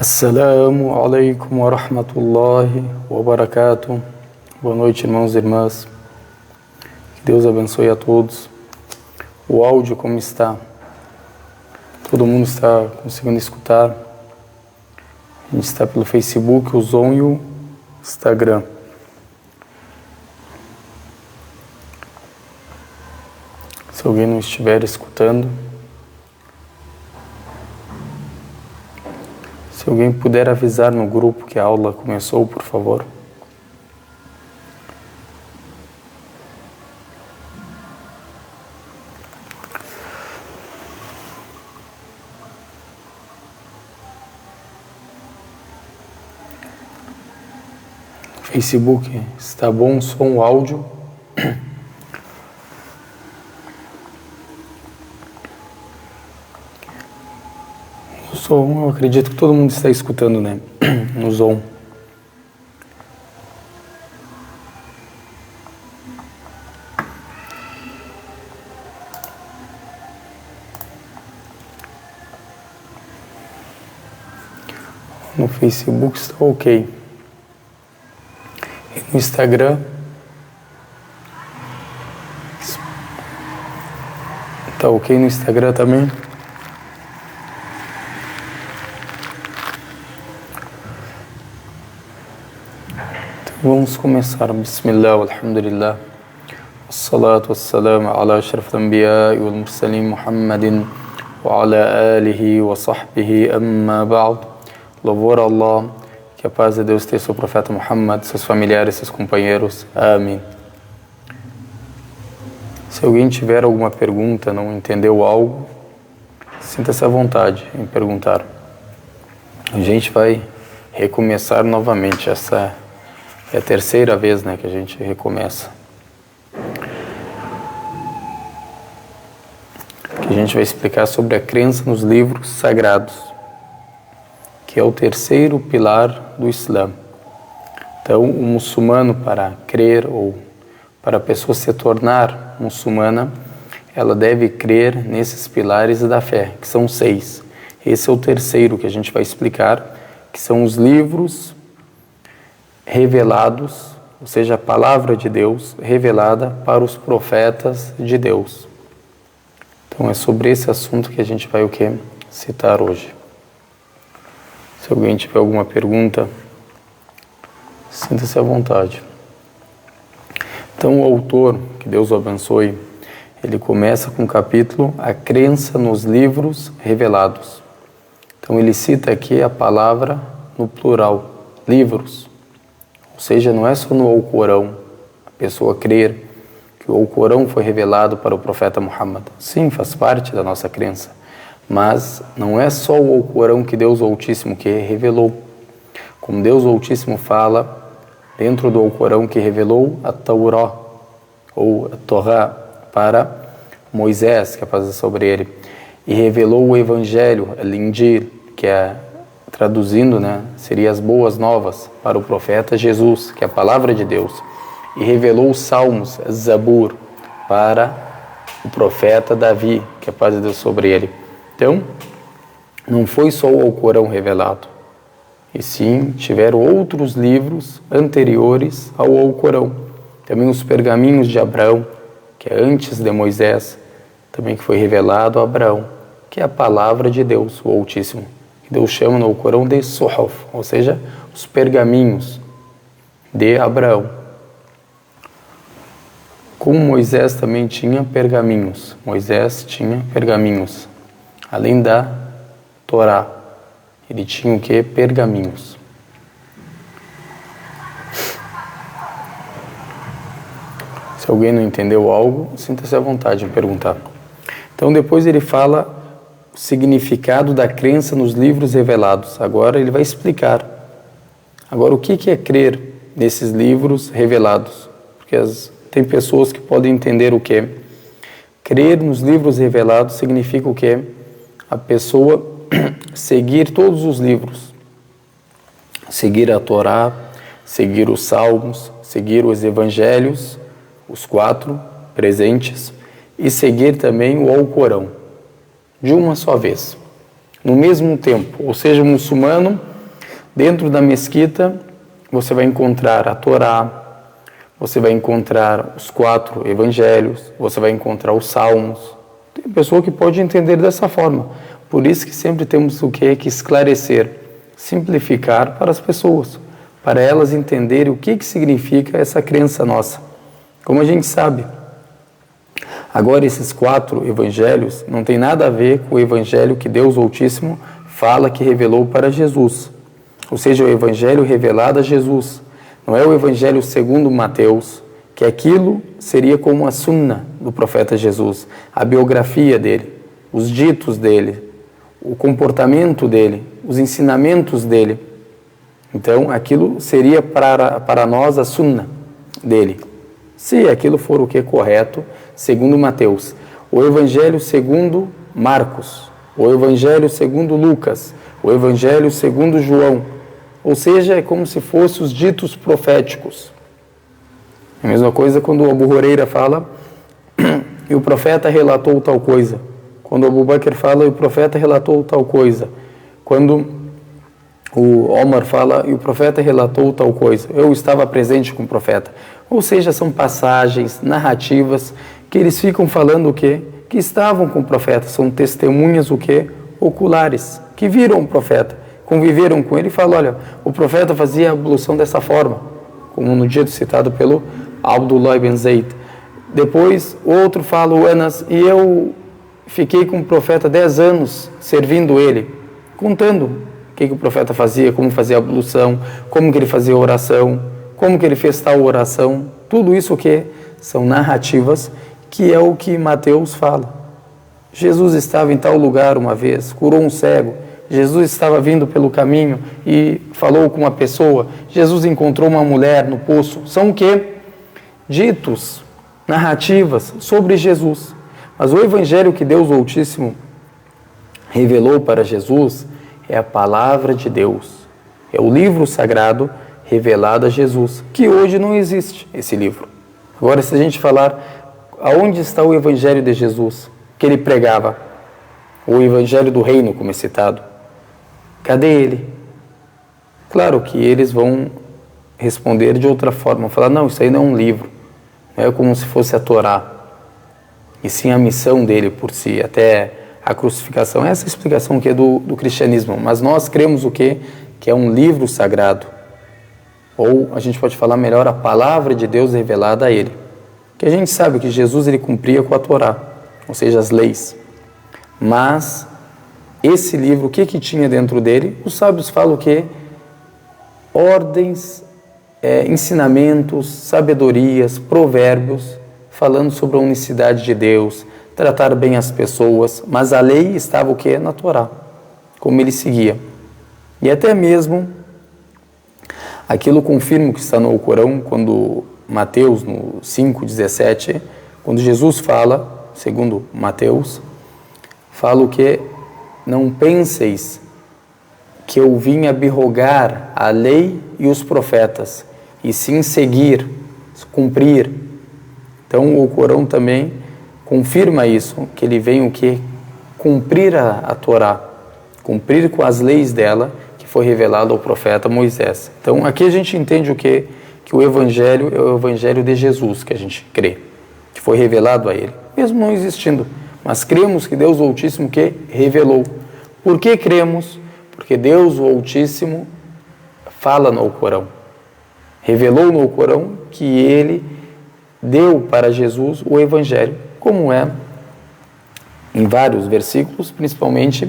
Assalamu alaikum wa rahmatullahi wa barakatuh. Boa noite, irmãos e irmãs. Que Deus abençoe a todos. O áudio como está? Todo mundo está conseguindo escutar? A gente está pelo Facebook, o Zoom e o Instagram. Se alguém não estiver escutando, se alguém puder avisar no grupo que a aula começou, por favor. Facebook, está bom o som, o áudio? O som, eu acredito que todo mundo está escutando, né? No Zoom. No Facebook está ok. E no Instagram está ok no Instagram também? Vamos começar. Bismillah, alhamdulillah. Wassalatu wassalamu ala ashraf al-anbiya wal mursalin Muhammadin wa ala alihi wa sahbihi amma ba'd. Louvor a Allah, que a paz de Deus esteja sobre o profeta Muhammad, seus familiares, seus companheiros. Amém. Se alguém tiver alguma pergunta, não entendeu algo, sinta-se à vontade em perguntar. A gente vai recomeçar novamente. Essa é a terceira vez, né, que a gente recomeça. Que a gente vai explicar sobre a crença nos livros sagrados, que é o terceiro pilar do Islã. Então, o muçulmano, para crer ou para a pessoa se tornar muçulmana, ela deve crer nesses pilares da fé, que são 6. Esse é o terceiro que a gente vai explicar, que são os livros revelados, ou seja, a palavra de Deus revelada para os profetas de Deus. Então é sobre esse assunto que a gente vai citar hoje. Se alguém tiver alguma pergunta, sinta-se à vontade. Então o autor, que Deus o abençoe, ele começa com o capítulo A Crença nos Livros Revelados. Então ele cita aqui a palavra no plural, livros. Ou seja, não é só no Alcorão a pessoa crer que o Alcorão foi revelado para o profeta Muhammad. Sim, faz parte da nossa crença. Mas não é só o Alcorão que Deus Altíssimo que revelou. Como Deus Altíssimo fala dentro do Alcorão que revelou a Taurá, ou a Torá, para Moisés, que é a paz sobre ele. E revelou o Evangelho, al-Injil, que é, traduzindo, né, seria as boas novas para o profeta Jesus, que é a palavra de Deus. E revelou os Salmos, Zabur, para o profeta Davi, que é a paz de Deus sobre ele. Então, não foi só o Alcorão revelado, e sim tiveram outros livros anteriores ao Alcorão. Também os pergaminhos de Abraão, que é antes de Moisés, também que foi revelado a Abraão, que é a palavra de Deus, o Altíssimo. Deus chama no Alcorão de Suhuf, ou seja, os pergaminhos de Abraão. Como Moisés também tinha pergaminhos. Moisés tinha pergaminhos. Além da Torá, ele tinha o que? Pergaminhos. Se alguém não entendeu algo, sinta-se à vontade em perguntar. Então depois ele fala o significado da crença nos livros revelados. Agora ele vai explicar. Agora, o que é crer nesses livros revelados? Porque tem pessoas que podem entender o quê? Crer nos livros revelados significa o quê? A pessoa seguir todos os livros. Seguir a Torá, seguir os Salmos, seguir os Evangelhos, os 4 presentes, e seguir também o Alcorão. De uma só vez, no mesmo tempo. Ou seja, o muçulmano Dentro da mesquita, você vai encontrar a Torá, você vai encontrar os 4 evangelhos, você vai encontrar os salmos. Tem pessoa que pode entender dessa forma. Por isso que sempre temos o que esclarecer, simplificar para as pessoas, para elas entenderem o que significa essa crença nossa. Como a gente sabe, agora esses 4 evangelhos não tem nada a ver com o evangelho que Deus Altíssimo fala que revelou para Jesus. Ou seja, o evangelho revelado a Jesus. Não é o evangelho segundo Mateus, que aquilo seria como a sunna do profeta Jesus, a biografia dele, os ditos dele, o comportamento dele, os ensinamentos dele. Então, aquilo seria para nós a sunna dele. Se aquilo for o que é correto, segundo Mateus. O evangelho segundo Marcos, o evangelho segundo Lucas, o evangelho segundo João. Ou seja, é como se fossem os ditos proféticos. A mesma coisa quando o Abu Huraira fala e o profeta relatou tal coisa. Quando o Abu Bakr fala e o profeta relatou tal coisa. Quando o Omar fala e o profeta relatou tal coisa. Eu estava presente com o profeta. Ou seja, são passagens, narrativas, que eles ficam falando o quê? Que estavam com o profeta. São testemunhas o quê? Oculares, que viram o profeta, conviveram com ele e falam, olha, o profeta fazia a ablução dessa forma, como no dia citado pelo Abdullah ibn Zayd. Depois, outro fala, o Anas, e eu fiquei com o profeta 10 anos servindo ele, contando o que o profeta fazia, como fazia a ablução, como que ele fazia a oração, como que ele fez tal oração. Tudo isso o que são narrativas, que é o que Mateus fala. Jesus estava em tal lugar uma vez, curou um cego. Jesus estava vindo pelo caminho e falou com uma pessoa. Jesus encontrou uma mulher no poço. São o quê? Ditos, narrativas sobre Jesus. Mas o evangelho que Deus Altíssimo revelou para Jesus é a palavra de Deus. É o livro sagrado revelado a Jesus, que hoje não existe esse livro. Agora, se a gente falar, aonde está o evangelho de Jesus que ele pregava? O evangelho do reino, como é citado. Cadê ele? Claro que eles vão responder de outra forma, falar, não, isso aí não é um livro, não é como se fosse a Torá, e sim a missão dele por si, até a crucificação. Essa é a explicação que é do cristianismo, mas nós cremos o quê? Que é um livro sagrado, ou a gente pode falar melhor, a palavra de Deus revelada a ele, que a gente sabe que Jesus ele cumpria com a Torá, ou seja, as leis, mas esse livro, o que tinha dentro dele? Os sábios falam o quê? Ordens, ensinamentos, sabedorias, provérbios, falando sobre a unicidade de Deus, tratar bem as pessoas, mas a lei estava o quê? Na Torá, como ele seguia. E até mesmo, aquilo confirma que está no Corão, quando Mateus, no 5:17, quando Jesus fala, segundo Mateus, fala o quê? Não penseis que eu vim abrogar a lei e os profetas, e sim seguir, cumprir. Então o Corão também confirma isso, que ele vem o quê? Cumprir a Torá, cumprir com as leis dela, que foi revelado ao profeta Moisés. Então aqui a gente entende o quê? Que o Evangelho é o Evangelho de Jesus, que a gente crê, que foi revelado a ele, mesmo não existindo. Mas cremos que Deus o Altíssimo que revelou. Por que cremos? Porque Deus o Altíssimo fala no Corão. Revelou no Corão que ele deu para Jesus o Evangelho, como é em vários versículos, principalmente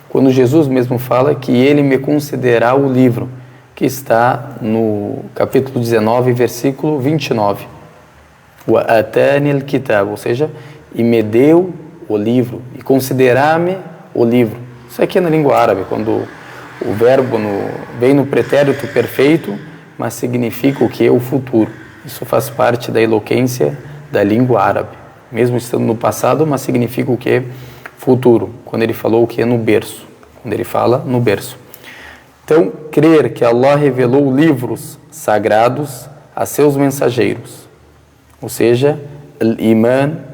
quando Jesus mesmo fala que ele me concederá o livro, que está no capítulo 19, versículo 29. Wa atani al-kitab, ou seja, e me deu o livro, e considerar-me o livro. Isso aqui é na língua árabe, quando o verbo vem no pretérito perfeito, mas significa o que? O futuro. Isso faz parte da eloquência da língua árabe. Mesmo estando no passado, mas significa o que? Futuro. Quando ele falou o que? No berço. Quando ele fala no berço. Então, crer que Allah revelou livros sagrados a seus mensageiros. Ou seja, al-iman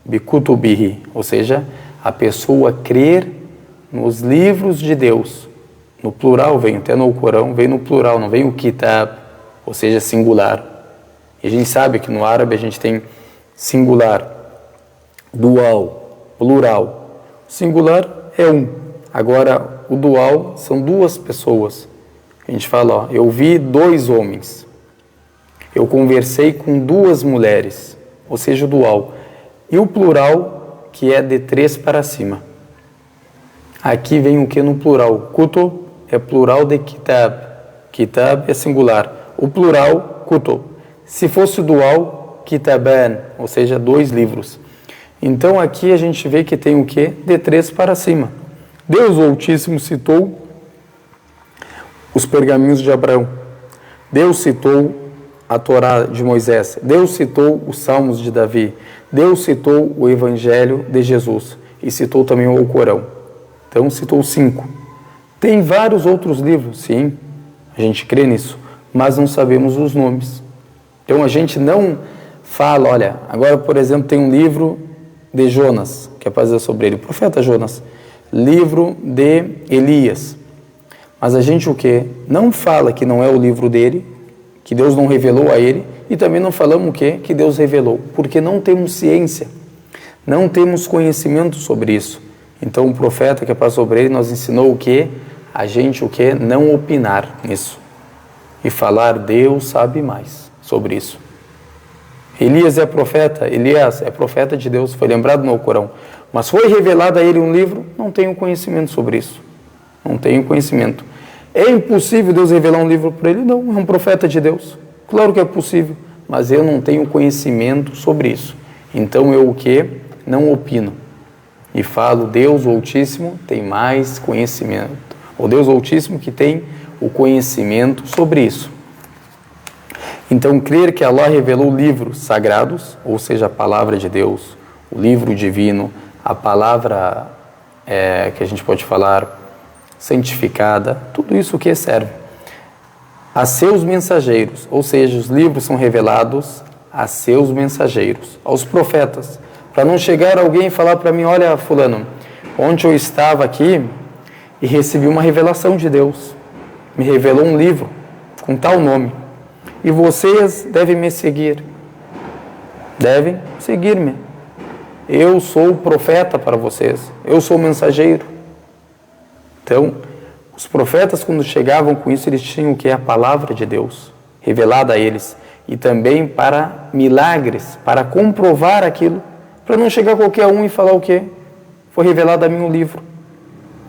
bikutubihi, ou seja, a pessoa crer nos livros de Deus, no plural, vem até no Alcorão, vem no plural, não vem o kitab, ou seja, singular. E a gente sabe que no árabe a gente tem singular, dual, plural. O singular é um. Agora, o dual são duas pessoas. A gente fala, ó, eu vi 2 homens. Eu conversei com 2 mulheres, ou seja, o dual. E o plural, que é de 3 para cima. Aqui vem o que no plural? Kutub é plural de kitab. Kitab é singular. O plural, kutub. Se fosse dual, kitaban, ou seja, 2 livros. Então aqui a gente vê que tem o que? De 3 para cima. Deus o Altíssimo citou os pergaminhos de Abraão. Deus citou a Torá de Moisés. Deus citou os Salmos de Davi. Deus citou o Evangelho de Jesus. E citou também o Alcorão. Então citou 5. Tem vários outros livros, sim. A gente crê nisso. Mas não sabemos os nomes. Então a gente não fala, olha, agora por exemplo tem um livro de Jonas, que é para dizer sobre ele, o profeta Jonas. Livro de Elias. Mas a gente o quê? Não fala que não é o livro dele, que Deus não revelou a ele, e também não falamos o quê? Que Deus revelou, porque não temos ciência, não temos conhecimento sobre isso. Então o profeta que passou sobre ele nos ensinou o quê? A gente o quê? Não opinar nisso. E falar, Deus sabe mais sobre isso. Elias é profeta, Elias é profeta de Deus, foi lembrado no Alcorão. Mas foi revelado a ele um livro, não tenho conhecimento sobre isso. Não tenho conhecimento. É impossível Deus revelar um livro para ele? Não, é um profeta de Deus. Claro que é possível, mas eu não tenho conhecimento sobre isso. Então eu o quê? Não opino. E falo, Deus o Altíssimo tem mais conhecimento. O Deus Altíssimo que tem o conhecimento sobre isso. Então, crer que Allah revelou livros sagrados, ou seja, a palavra de Deus, o livro divino, a palavra que a gente pode falar santificada, tudo isso que serve a seus mensageiros, ou seja, os livros são revelados a seus mensageiros, aos profetas, para não chegar alguém e falar para mim, olha fulano, ontem eu estava aqui e recebi uma revelação de Deus, me revelou um livro com tal nome, e vocês devem me seguir, devem seguir-me. Eu sou o profeta para vocês, eu sou o mensageiro. Então, os profetas quando chegavam com isso, eles tinham o que é a palavra de Deus, revelada a eles, e também para milagres, para comprovar aquilo, para não chegar qualquer um e falar o quê? Foi revelado a mim um livro.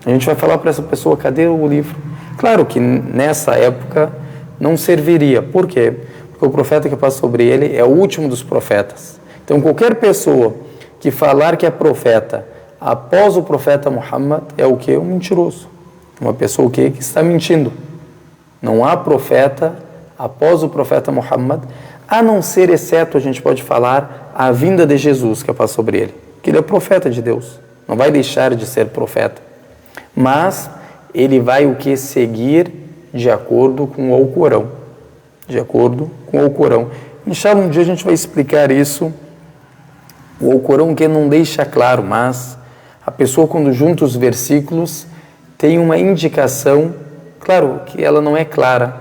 A gente vai falar para essa pessoa, cadê o livro? Claro que nessa época não serviria. Por quê? Porque o profeta que passa sobre ele é o último dos profetas. Então, qualquer pessoa que falar que é profeta após o profeta Muhammad é o quê? Um mentiroso. Uma pessoa o quê? Que está mentindo. Não há profeta após o profeta Muhammad, a não ser, exceto, a gente pode falar, a vinda de Jesus que passa sobre ele. Que ele é profeta de Deus. Não vai deixar de ser profeta. Mas ele vai o que? Seguir de acordo com o Alcorão. De acordo com o Alcorão. Inshallah, um dia a gente vai explicar isso. O Alcorão que não deixa claro, mas a pessoa quando junta os versículos tem uma indicação, claro que ela não é clara,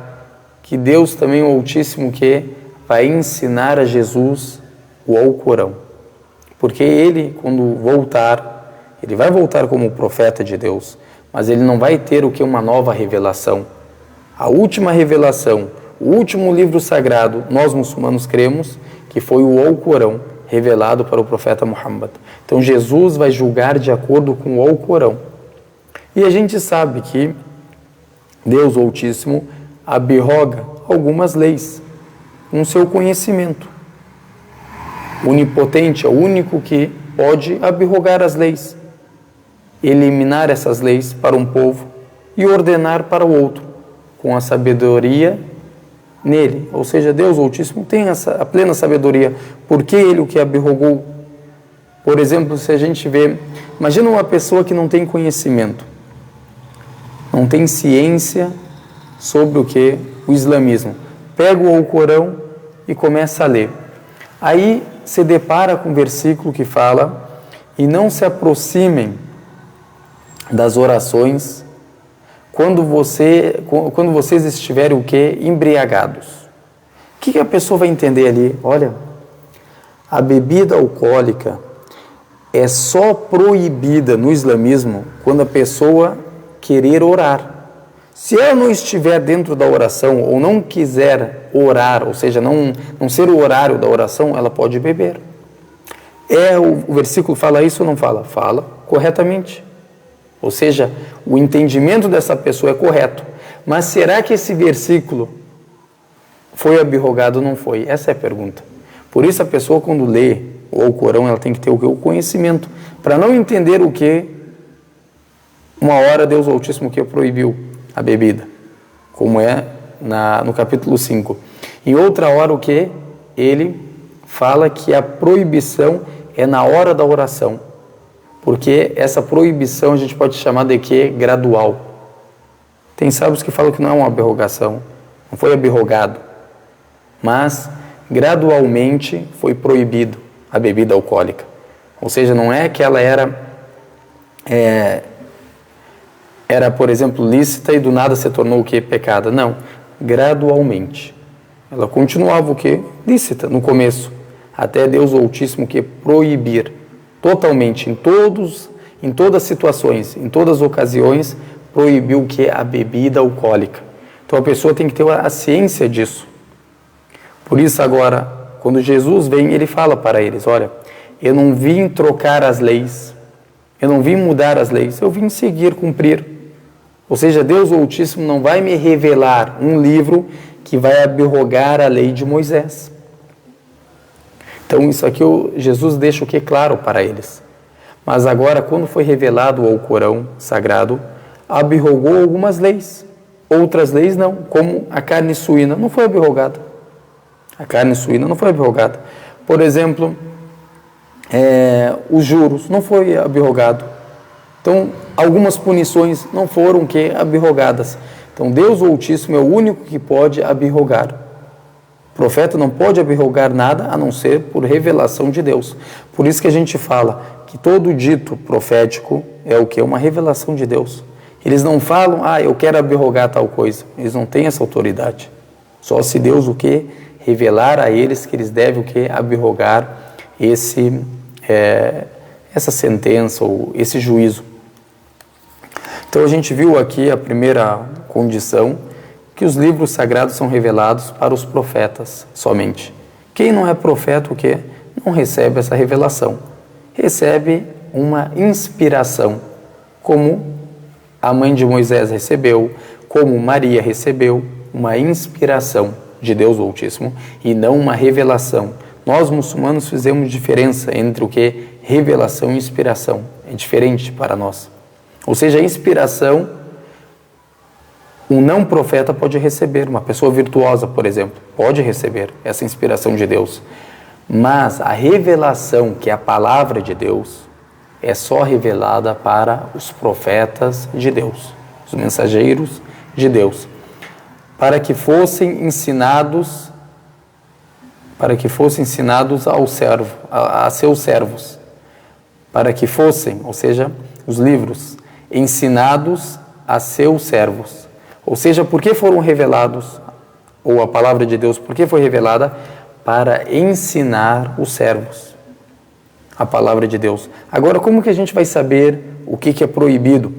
que Deus também, o Altíssimo, que vai ensinar a Jesus o Alcorão. Porque ele, quando voltar, ele vai voltar como profeta de Deus, mas ele não vai ter o que? Uma nova revelação. A última revelação, o último livro sagrado, nós muçulmanos cremos que foi o Alcorão, revelado para o profeta Muhammad. Então Jesus vai julgar de acordo com o Alcorão. E a gente sabe que Deus o Altíssimo abroga algumas leis com seu conhecimento. O Onipotente é o único que pode abrogar as leis, eliminar essas leis para um povo e ordenar para o outro, com a sabedoria nele. Ou seja, Deus o Altíssimo tem a plena sabedoria, porque ele o que abrogou. Por exemplo, se a gente vê, imagina uma pessoa que não tem conhecimento, não tem ciência sobre o que? O islamismo. Pega o Alcorão e começa a ler. Aí se depara com um versículo que fala, e não se aproximem das orações quando vocês estiverem o quê? Embriagados. O que a pessoa vai entender ali? Olha, a bebida alcoólica é só proibida no islamismo quando a pessoa querer orar. Se ela não estiver dentro da oração ou não quiser orar, ou seja, não ser o horário da oração, ela pode beber. O versículo fala isso ou não fala? Fala corretamente. Ou seja, o entendimento dessa pessoa é correto. Mas será que esse versículo foi abrogado ou não foi? Essa é a pergunta. Por isso a pessoa, quando lê o Corão, ela tem que ter o conhecimento, para não entender o que uma hora Deus Altíssimo que proibiu a bebida, como é no capítulo 5. Em outra hora o que? Ele fala que a proibição é na hora da oração, porque essa proibição a gente pode chamar de que? Gradual. Tem sábios que falam que não é uma abrogação, não foi abrogado, mas gradualmente foi proibido a bebida alcoólica. Ou seja, não é que ela era, por exemplo, lícita e do nada se tornou o que? Pecada. Não, gradualmente. Ela continuava o que? Lícita no começo, até Deus Altíssimo que proibir totalmente, em todas as situações, em todas as ocasiões, proibiu o que? A bebida alcoólica. Então a pessoa tem que ter a ciência disso. Por isso agora, quando Jesus vem, ele fala para eles, olha, eu não vim trocar as leis, eu não vim mudar as leis, eu vim seguir, cumprir. Ou seja, Deus Altíssimo não vai me revelar um livro que vai abrogar a lei de Moisés. Então isso aqui Jesus deixa o que claro para eles. Mas agora, quando foi revelado ao Corão Sagrado, abrogou algumas leis, outras leis não, como a carne suína não foi abrogada. A carne suína não foi abrogada. Por exemplo, os juros não foi abrogado. Então, algumas punições não foram abrogadas. Então, Deus Altíssimo é o único que pode abrogar. O profeta não pode abrogar nada a não ser por revelação de Deus. Por isso que a gente fala que todo dito profético é o que? Uma revelação de Deus. Eles não falam, eu quero abrogar tal coisa. Eles não têm essa autoridade. Só se Deus o que? Revelar a eles que eles devem o que? Abrogar essa sentença ou esse juízo. Então a gente viu aqui a primeira condição, que os livros sagrados são revelados para os profetas somente. Quem não é profeta, o que? Não recebe essa revelação. Recebe uma inspiração, como a mãe de Moisés recebeu, como Maria recebeu, uma inspiração de Deus Altíssimo e não uma revelação. Nós muçulmanos fizemos diferença entre o que? Revelação e inspiração. É diferente para nós. Ou seja, a inspiração, um não profeta pode receber, uma pessoa virtuosa, por exemplo, pode receber essa inspiração de Deus. Mas a revelação, que é a palavra de Deus, é só revelada para os profetas de Deus, os mensageiros de Deus, para que fossem ensinados a seus servos, para que fossem, ou seja, os livros, ensinados a seus servos. Ou seja, por que foram revelados, ou a palavra de Deus, por que foi revelada? Para ensinar os servos a palavra de Deus. Agora, como que a gente vai saber o que é proibido?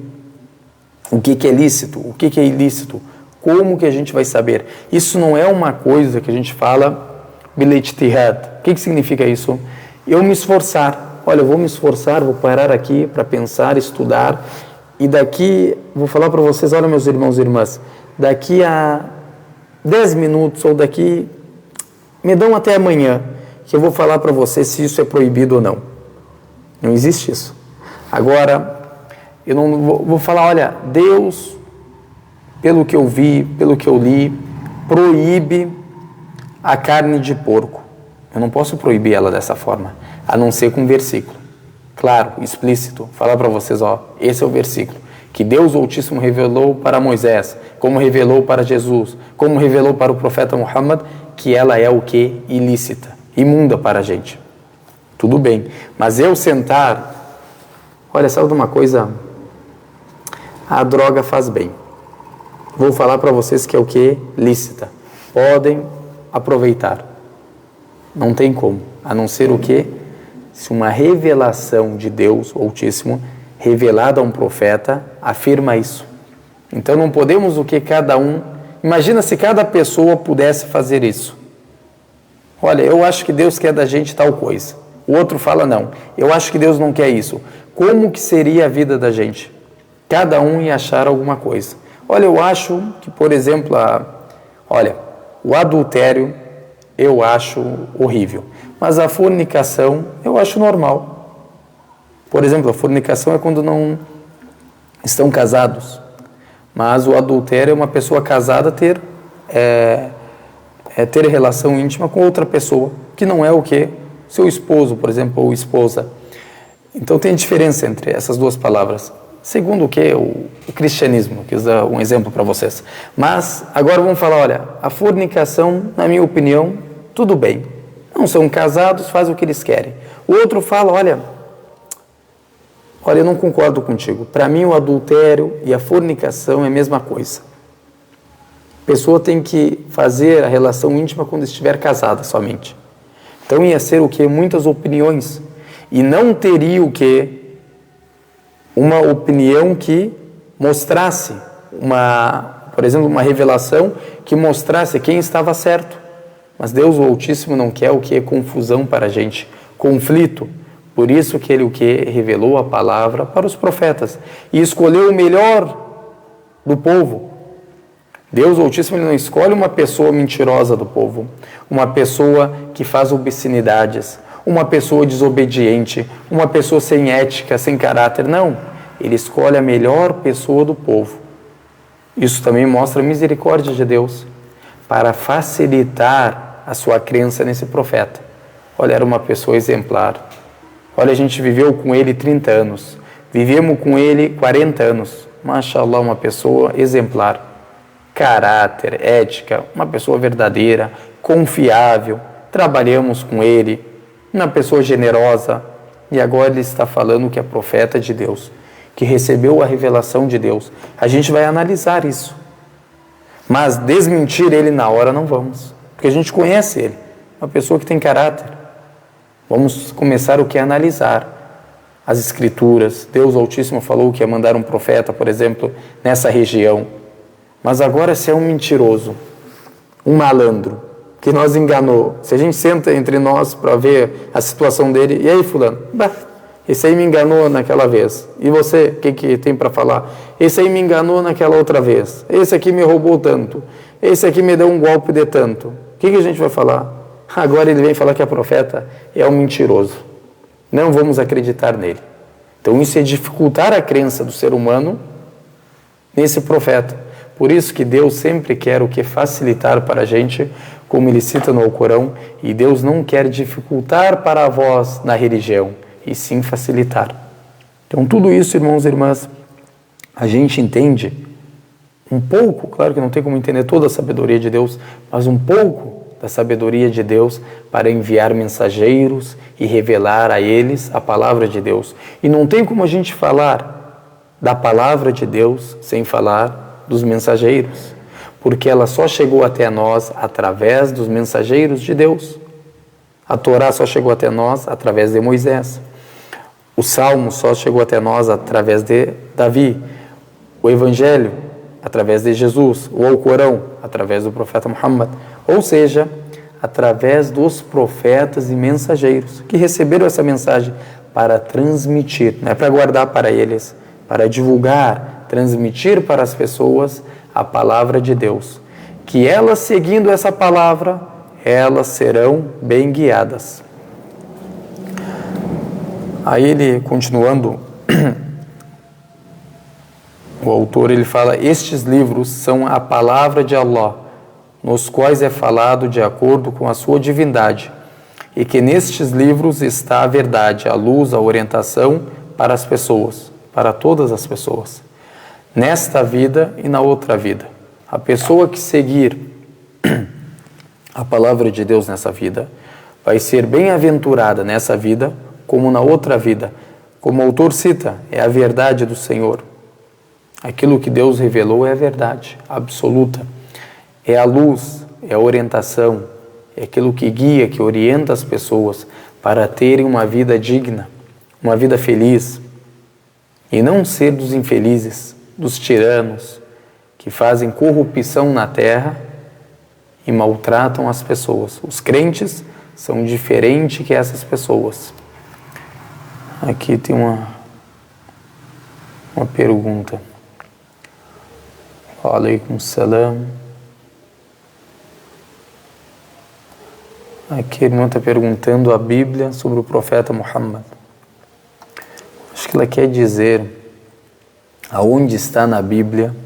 O que é lícito? O que é ilícito? Como que a gente vai saber? Isso não é uma coisa que a gente fala bil-ijtihad. O que significa isso? Eu me esforçar. Olha, eu vou me esforçar, vou parar aqui para pensar, estudar, e daqui, vou falar para vocês, olha meus irmãos e irmãs, daqui a 10 minutos ou daqui, me dão até amanhã, que eu vou falar para vocês se isso é proibido ou não. Não existe isso. Agora, eu não vou falar, olha, Deus, pelo que eu vi, pelo que eu li, proíbe a carne de porco. Eu não posso proibir ela dessa forma, a não ser com um versículo. Claro, explícito, falar para vocês, esse é o versículo, que Deus Altíssimo revelou para Moisés, como revelou para Jesus, como revelou para o profeta Muhammad, que ela é o que? Ilícita, imunda para a gente. Tudo bem, mas eu sentar, olha, sabe de uma coisa? A droga faz bem. Vou falar para vocês que é o que? Lícita. Podem aproveitar. Não tem como, a não ser o que? Se uma revelação de Deus Altíssimo, revelada a um profeta, afirma isso. Então não podemos o que cada um... Imagina se cada pessoa pudesse fazer isso. Olha, eu acho que Deus quer da gente tal coisa. O outro fala não, eu acho que Deus não quer isso. Como que seria a vida da gente? Cada um ia achar alguma coisa. Olha, eu acho que, por exemplo, o adultério eu acho horrível, mas a fornicação eu acho normal. Por exemplo, a fornicação é quando não estão casados, mas o adultério é uma pessoa casada ter relação íntima com outra pessoa, que não é o que? Seu esposo, por exemplo, ou esposa. Então tem diferença entre essas duas palavras. Segundo o que? O cristianismo, que usa um exemplo para vocês. Mas agora vamos falar, olha, a fornicação, na minha opinião, tudo bem. Não são casados, fazem o que eles querem. O outro fala, olha, eu não concordo contigo. Para mim o adultério e a fornicação é a mesma coisa. A pessoa tem que fazer a relação íntima quando estiver casada somente. Então ia ser o que? Muitas opiniões. E não teria o que? Uma opinião que mostrasse, por exemplo, uma revelação que mostrasse quem estava certo. Mas Deus o Altíssimo não quer o que? Confusão para a gente, conflito. Por isso que Ele o que? Revelou a palavra para os profetas e escolheu o melhor do povo. Deus o Altíssimo ele não escolhe uma pessoa mentirosa do povo, uma pessoa que faz obscenidades, uma pessoa desobediente, uma pessoa sem ética, sem caráter. Não, Ele escolhe a melhor pessoa do povo. Isso também mostra a misericórdia de Deus para facilitar a sua crença nesse profeta. Olha, era uma pessoa exemplar. Olha, a gente viveu com ele 30 anos, vivemos com ele 40 anos. Mashallah, uma pessoa exemplar. Caráter, ética, uma pessoa verdadeira, confiável. Trabalhamos com ele, uma pessoa generosa. E agora ele está falando que é profeta de Deus, que recebeu a revelação de Deus. A gente vai analisar isso. Mas desmentir ele na hora não vamos, porque a gente conhece ele, uma pessoa que tem caráter. Vamos começar o que? Analisar as escrituras. Deus Altíssimo falou que ia mandar um profeta, por exemplo, nessa região. Mas agora se é um mentiroso, um malandro, que nos enganou, se a gente senta entre nós para ver a situação dele, e aí fulano, esse aí me enganou naquela vez, e você, o que tem para falar? Esse aí me enganou naquela outra vez, esse aqui me roubou tanto, esse aqui me deu um golpe de tanto, o que a gente vai falar? Agora ele vem falar que a profeta é um mentiroso, não vamos acreditar nele. Então isso é dificultar a crença do ser humano nesse profeta. Por isso que Deus sempre quer o que? Facilitar para a gente, como ele cita no Alcorão, e Deus não quer dificultar para vós na religião, e sim facilitar. Então tudo isso, irmãos e irmãs, a gente entende um pouco, claro que não tem como entender toda a sabedoria de Deus, mas um pouco da sabedoria de Deus para enviar mensageiros e revelar a eles a palavra de Deus. E não tem como a gente falar da palavra de Deus sem falar dos mensageiros, porque ela só chegou até nós através dos mensageiros de Deus. A Torá só chegou até nós através de Moisés. O Salmo só chegou até nós através de Davi. O Evangelho através de Jesus. O Alcorão através do profeta Muhammad. Ou seja, através dos profetas e mensageiros que receberam essa mensagem para transmitir, não é para guardar para eles, para divulgar, transmitir para as pessoas a palavra de Deus. Que elas, seguindo essa palavra, elas serão bem guiadas. Aí ele, continuando, o autor ele fala: estes livros são a palavra de Allah, nos quais é falado de acordo com a sua divindade, e que nestes livros está a verdade, a luz, a orientação para as pessoas, para todas as pessoas, nesta vida e na outra vida. A pessoa que seguir a palavra de Deus nessa vida vai ser bem-aventurada nessa vida como na outra vida. Como o autor cita, é a verdade do Senhor. Aquilo que Deus revelou é a verdade absoluta. É a luz, é a orientação, é aquilo que guia, que orienta as pessoas para terem uma vida digna, uma vida feliz. E não ser dos infelizes, dos tiranos, que fazem corrupção na terra e maltratam as pessoas. Os crentes são diferentes que essas pessoas. Aqui tem uma pergunta. Aleikum salam. Aqui a irmã está perguntando a Bíblia sobre o profeta Muhammad. Acho que ela quer dizer aonde está na Bíblia,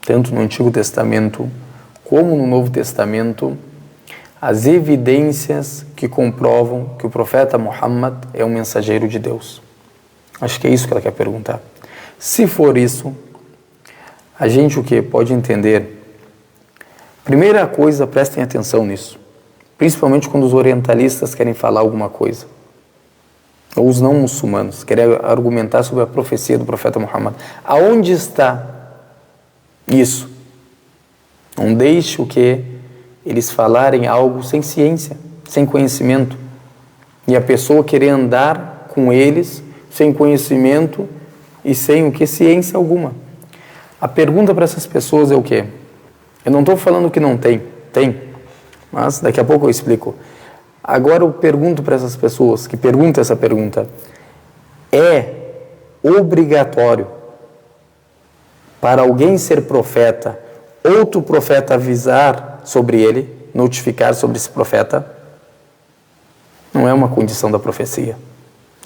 tanto no Antigo Testamento como no Novo Testamento, as evidências que comprovam que o profeta Muhammad é um mensageiro de Deus. Acho que é isso que ela quer perguntar. Se for isso, a gente o que pode entender? Primeira coisa, prestem atenção nisso, principalmente quando os orientalistas querem falar alguma coisa, ou os não muçulmanos querem argumentar sobre a profecia do profeta Muhammad. Aonde está isso? Não deixe o que eles falarem algo sem ciência, sem conhecimento, e a pessoa querer andar com eles sem conhecimento e sem o que ciência alguma. A pergunta para essas pessoas é o quê? Eu não estou falando que não tem, mas daqui a pouco eu explico. Agora eu pergunto para essas pessoas que perguntam essa pergunta: é obrigatório para alguém ser profeta, outro profeta avisar sobre ele, notificar sobre esse profeta? Não é uma condição da profecia.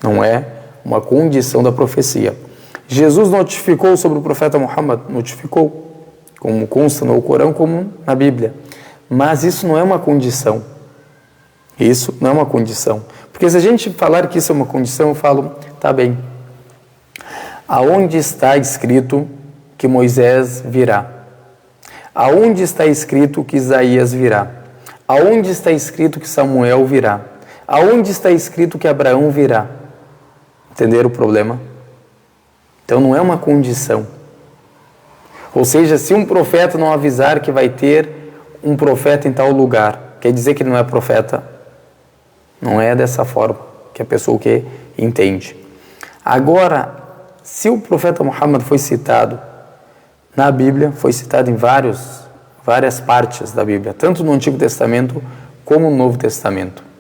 Não é uma condição da profecia. Jesus notificou sobre o profeta Muhammad, notificou, como consta no Corão, como na Bíblia. Mas isso não é uma condição. Isso não é uma condição. Porque se a gente falar que isso é uma condição, eu falo, tá bem. Aonde está escrito que Moisés virá? Aonde está escrito que Isaías virá? Aonde está escrito que Samuel virá? Aonde está escrito que Abraão virá? Entenderam o problema? Então não é uma condição. Ou seja, se um profeta não avisar que vai ter um profeta em tal lugar, quer dizer que ele não é profeta? Não é dessa forma que a pessoa que entende. Agora, se o profeta Muhammad foi citado na Bíblia, foi citado em várias partes da Bíblia, tanto no Antigo Testamento como no Novo Testamento.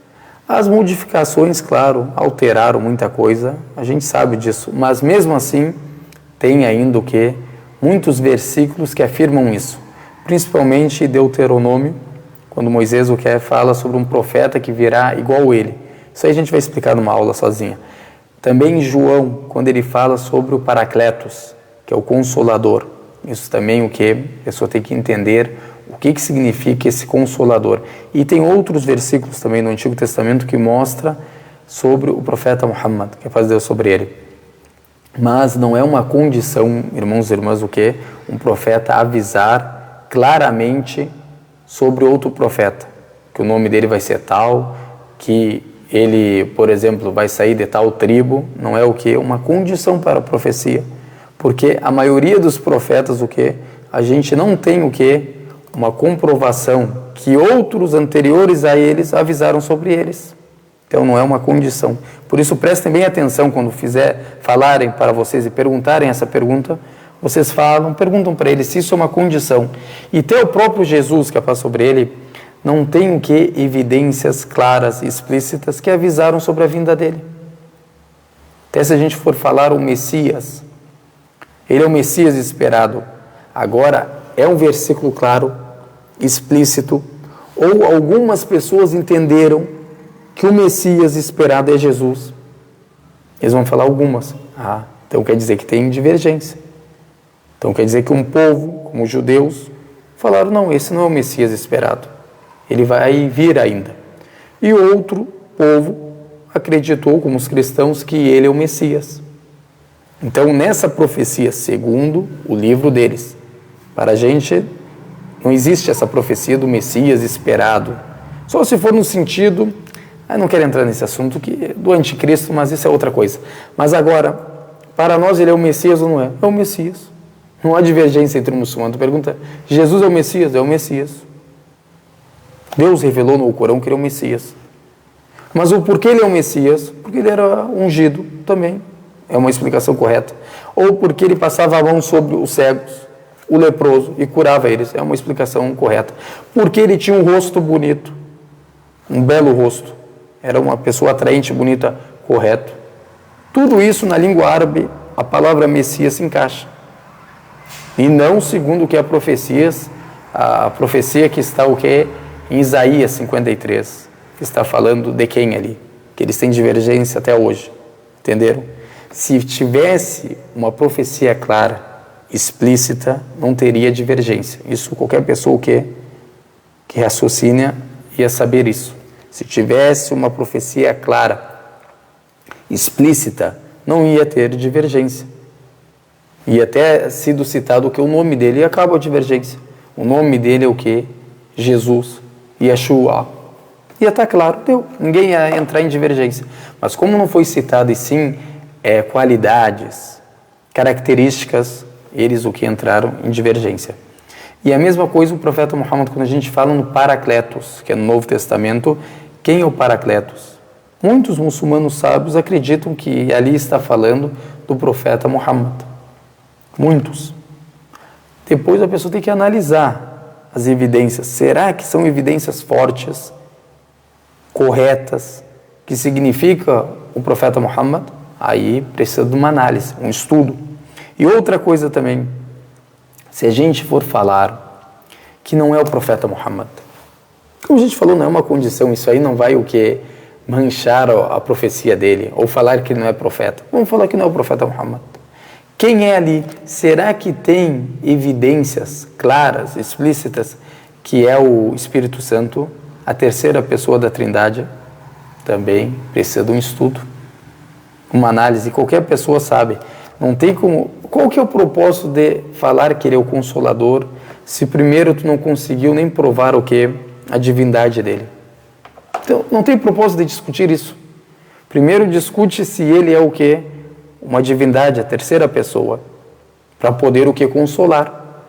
As modificações, claro, alteraram muita coisa, a gente sabe disso, mas mesmo assim tem ainda o que? Muitos versículos que afirmam isso, principalmente Deuteronômio, quando Moisés o que fala sobre um profeta que virá igual ele. Isso aí a gente vai explicar numa aula sozinha. Também João, quando ele fala sobre o Paracletos, que é o Consolador. Isso também o que a pessoa tem que entender o que significa esse Consolador. E tem outros versículos também no Antigo Testamento que mostra sobre o profeta Muhammad, que é paz de Deus sobre ele. Mas não é uma condição, irmãos e irmãs, o que? Um profeta avisar claramente sobre outro profeta, que o nome dele vai ser tal, que ele, por exemplo, vai sair de tal tribo. Não é o que? Uma condição para a profecia. Porque a maioria dos profetas, o que? A gente não tem o que? Uma comprovação que outros anteriores a eles avisaram sobre eles. Então não é uma condição. Por isso prestem bem atenção quando falarem para vocês e perguntarem essa pergunta. Vocês perguntam para ele se isso é uma condição. E até o próprio Jesus, que é sobre ele, não tem o que? Evidências claras e explícitas que avisaram sobre a vinda dele. Até se a gente for falar o Messias, ele é o Messias esperado. Agora, é um versículo claro, explícito, ou algumas pessoas entenderam que o Messias esperado é Jesus. Eles vão falar algumas. Então quer dizer que tem divergência. Então quer dizer que um povo, como os judeus, falaram, não, esse não é o Messias esperado. Ele vai vir ainda. E outro povo acreditou, como os cristãos, que ele é o Messias. Então, nessa profecia, segundo o livro deles, para a gente não existe essa profecia do Messias esperado. Só se for no sentido, não quero entrar nesse assunto, do anticristo, mas isso é outra coisa. Mas agora, para nós ele é o Messias ou não é? É o Messias. Não há divergência entre o muçulmano. Tu pergunta, Jesus é o Messias? É o Messias. Deus revelou no Corão que ele é o Messias. Mas o porquê ele é o Messias? Porque ele era ungido também. É uma explicação correta. Ou porque ele passava a mão sobre os cegos, o leproso, e curava eles. É uma explicação correta. Porque ele tinha um rosto bonito. Um belo rosto. Era uma pessoa atraente, bonita, correto. Tudo isso na língua árabe, a palavra Messias se encaixa. E não segundo o que a profecia que está o que em Isaías 53, que está falando de quem ali? Que eles têm divergência até hoje. Entenderam? Se tivesse uma profecia clara, explícita, não teria divergência. Isso qualquer pessoa que raciocina ia saber isso. Se tivesse uma profecia clara, explícita, não ia ter divergência. E até sido citado que o nome dele acaba a divergência. O nome dele é o quê? Jesus, Yeshua. Ia estar claro, deu. Ninguém ia entrar em divergência. Mas como não foi citado e sim qualidades, características, eles o que entraram em divergência. E a mesma coisa o profeta Muhammad, quando a gente fala no Paracletos, que é no Novo Testamento, quem é o Paracletos? Muitos muçulmanos sábios acreditam que ali está falando do profeta Muhammad. Muitos. Depois a pessoa tem que analisar as evidências. Será que são evidências fortes, corretas, que significa o profeta Muhammad? Aí precisa de uma análise, um estudo. E outra coisa também, se a gente for falar que não é o profeta Muhammad, como a gente falou, não é uma condição, isso aí não vai o que manchar a profecia dele, ou falar que ele não é profeta. Vamos falar que não é o profeta Muhammad. Quem é ali? Será que tem evidências claras, explícitas, que é o Espírito Santo, a terceira pessoa da Trindade? Também precisa de um estudo, uma análise. Qualquer pessoa sabe. Não tem como... Qual que é o propósito de falar que ele é o Consolador, se primeiro tu não conseguiu nem provar o que? A divindade dele. Então, não tem propósito de discutir isso. Primeiro discute se ele é o que? Uma divindade, a terceira pessoa, para poder o que? Consolar.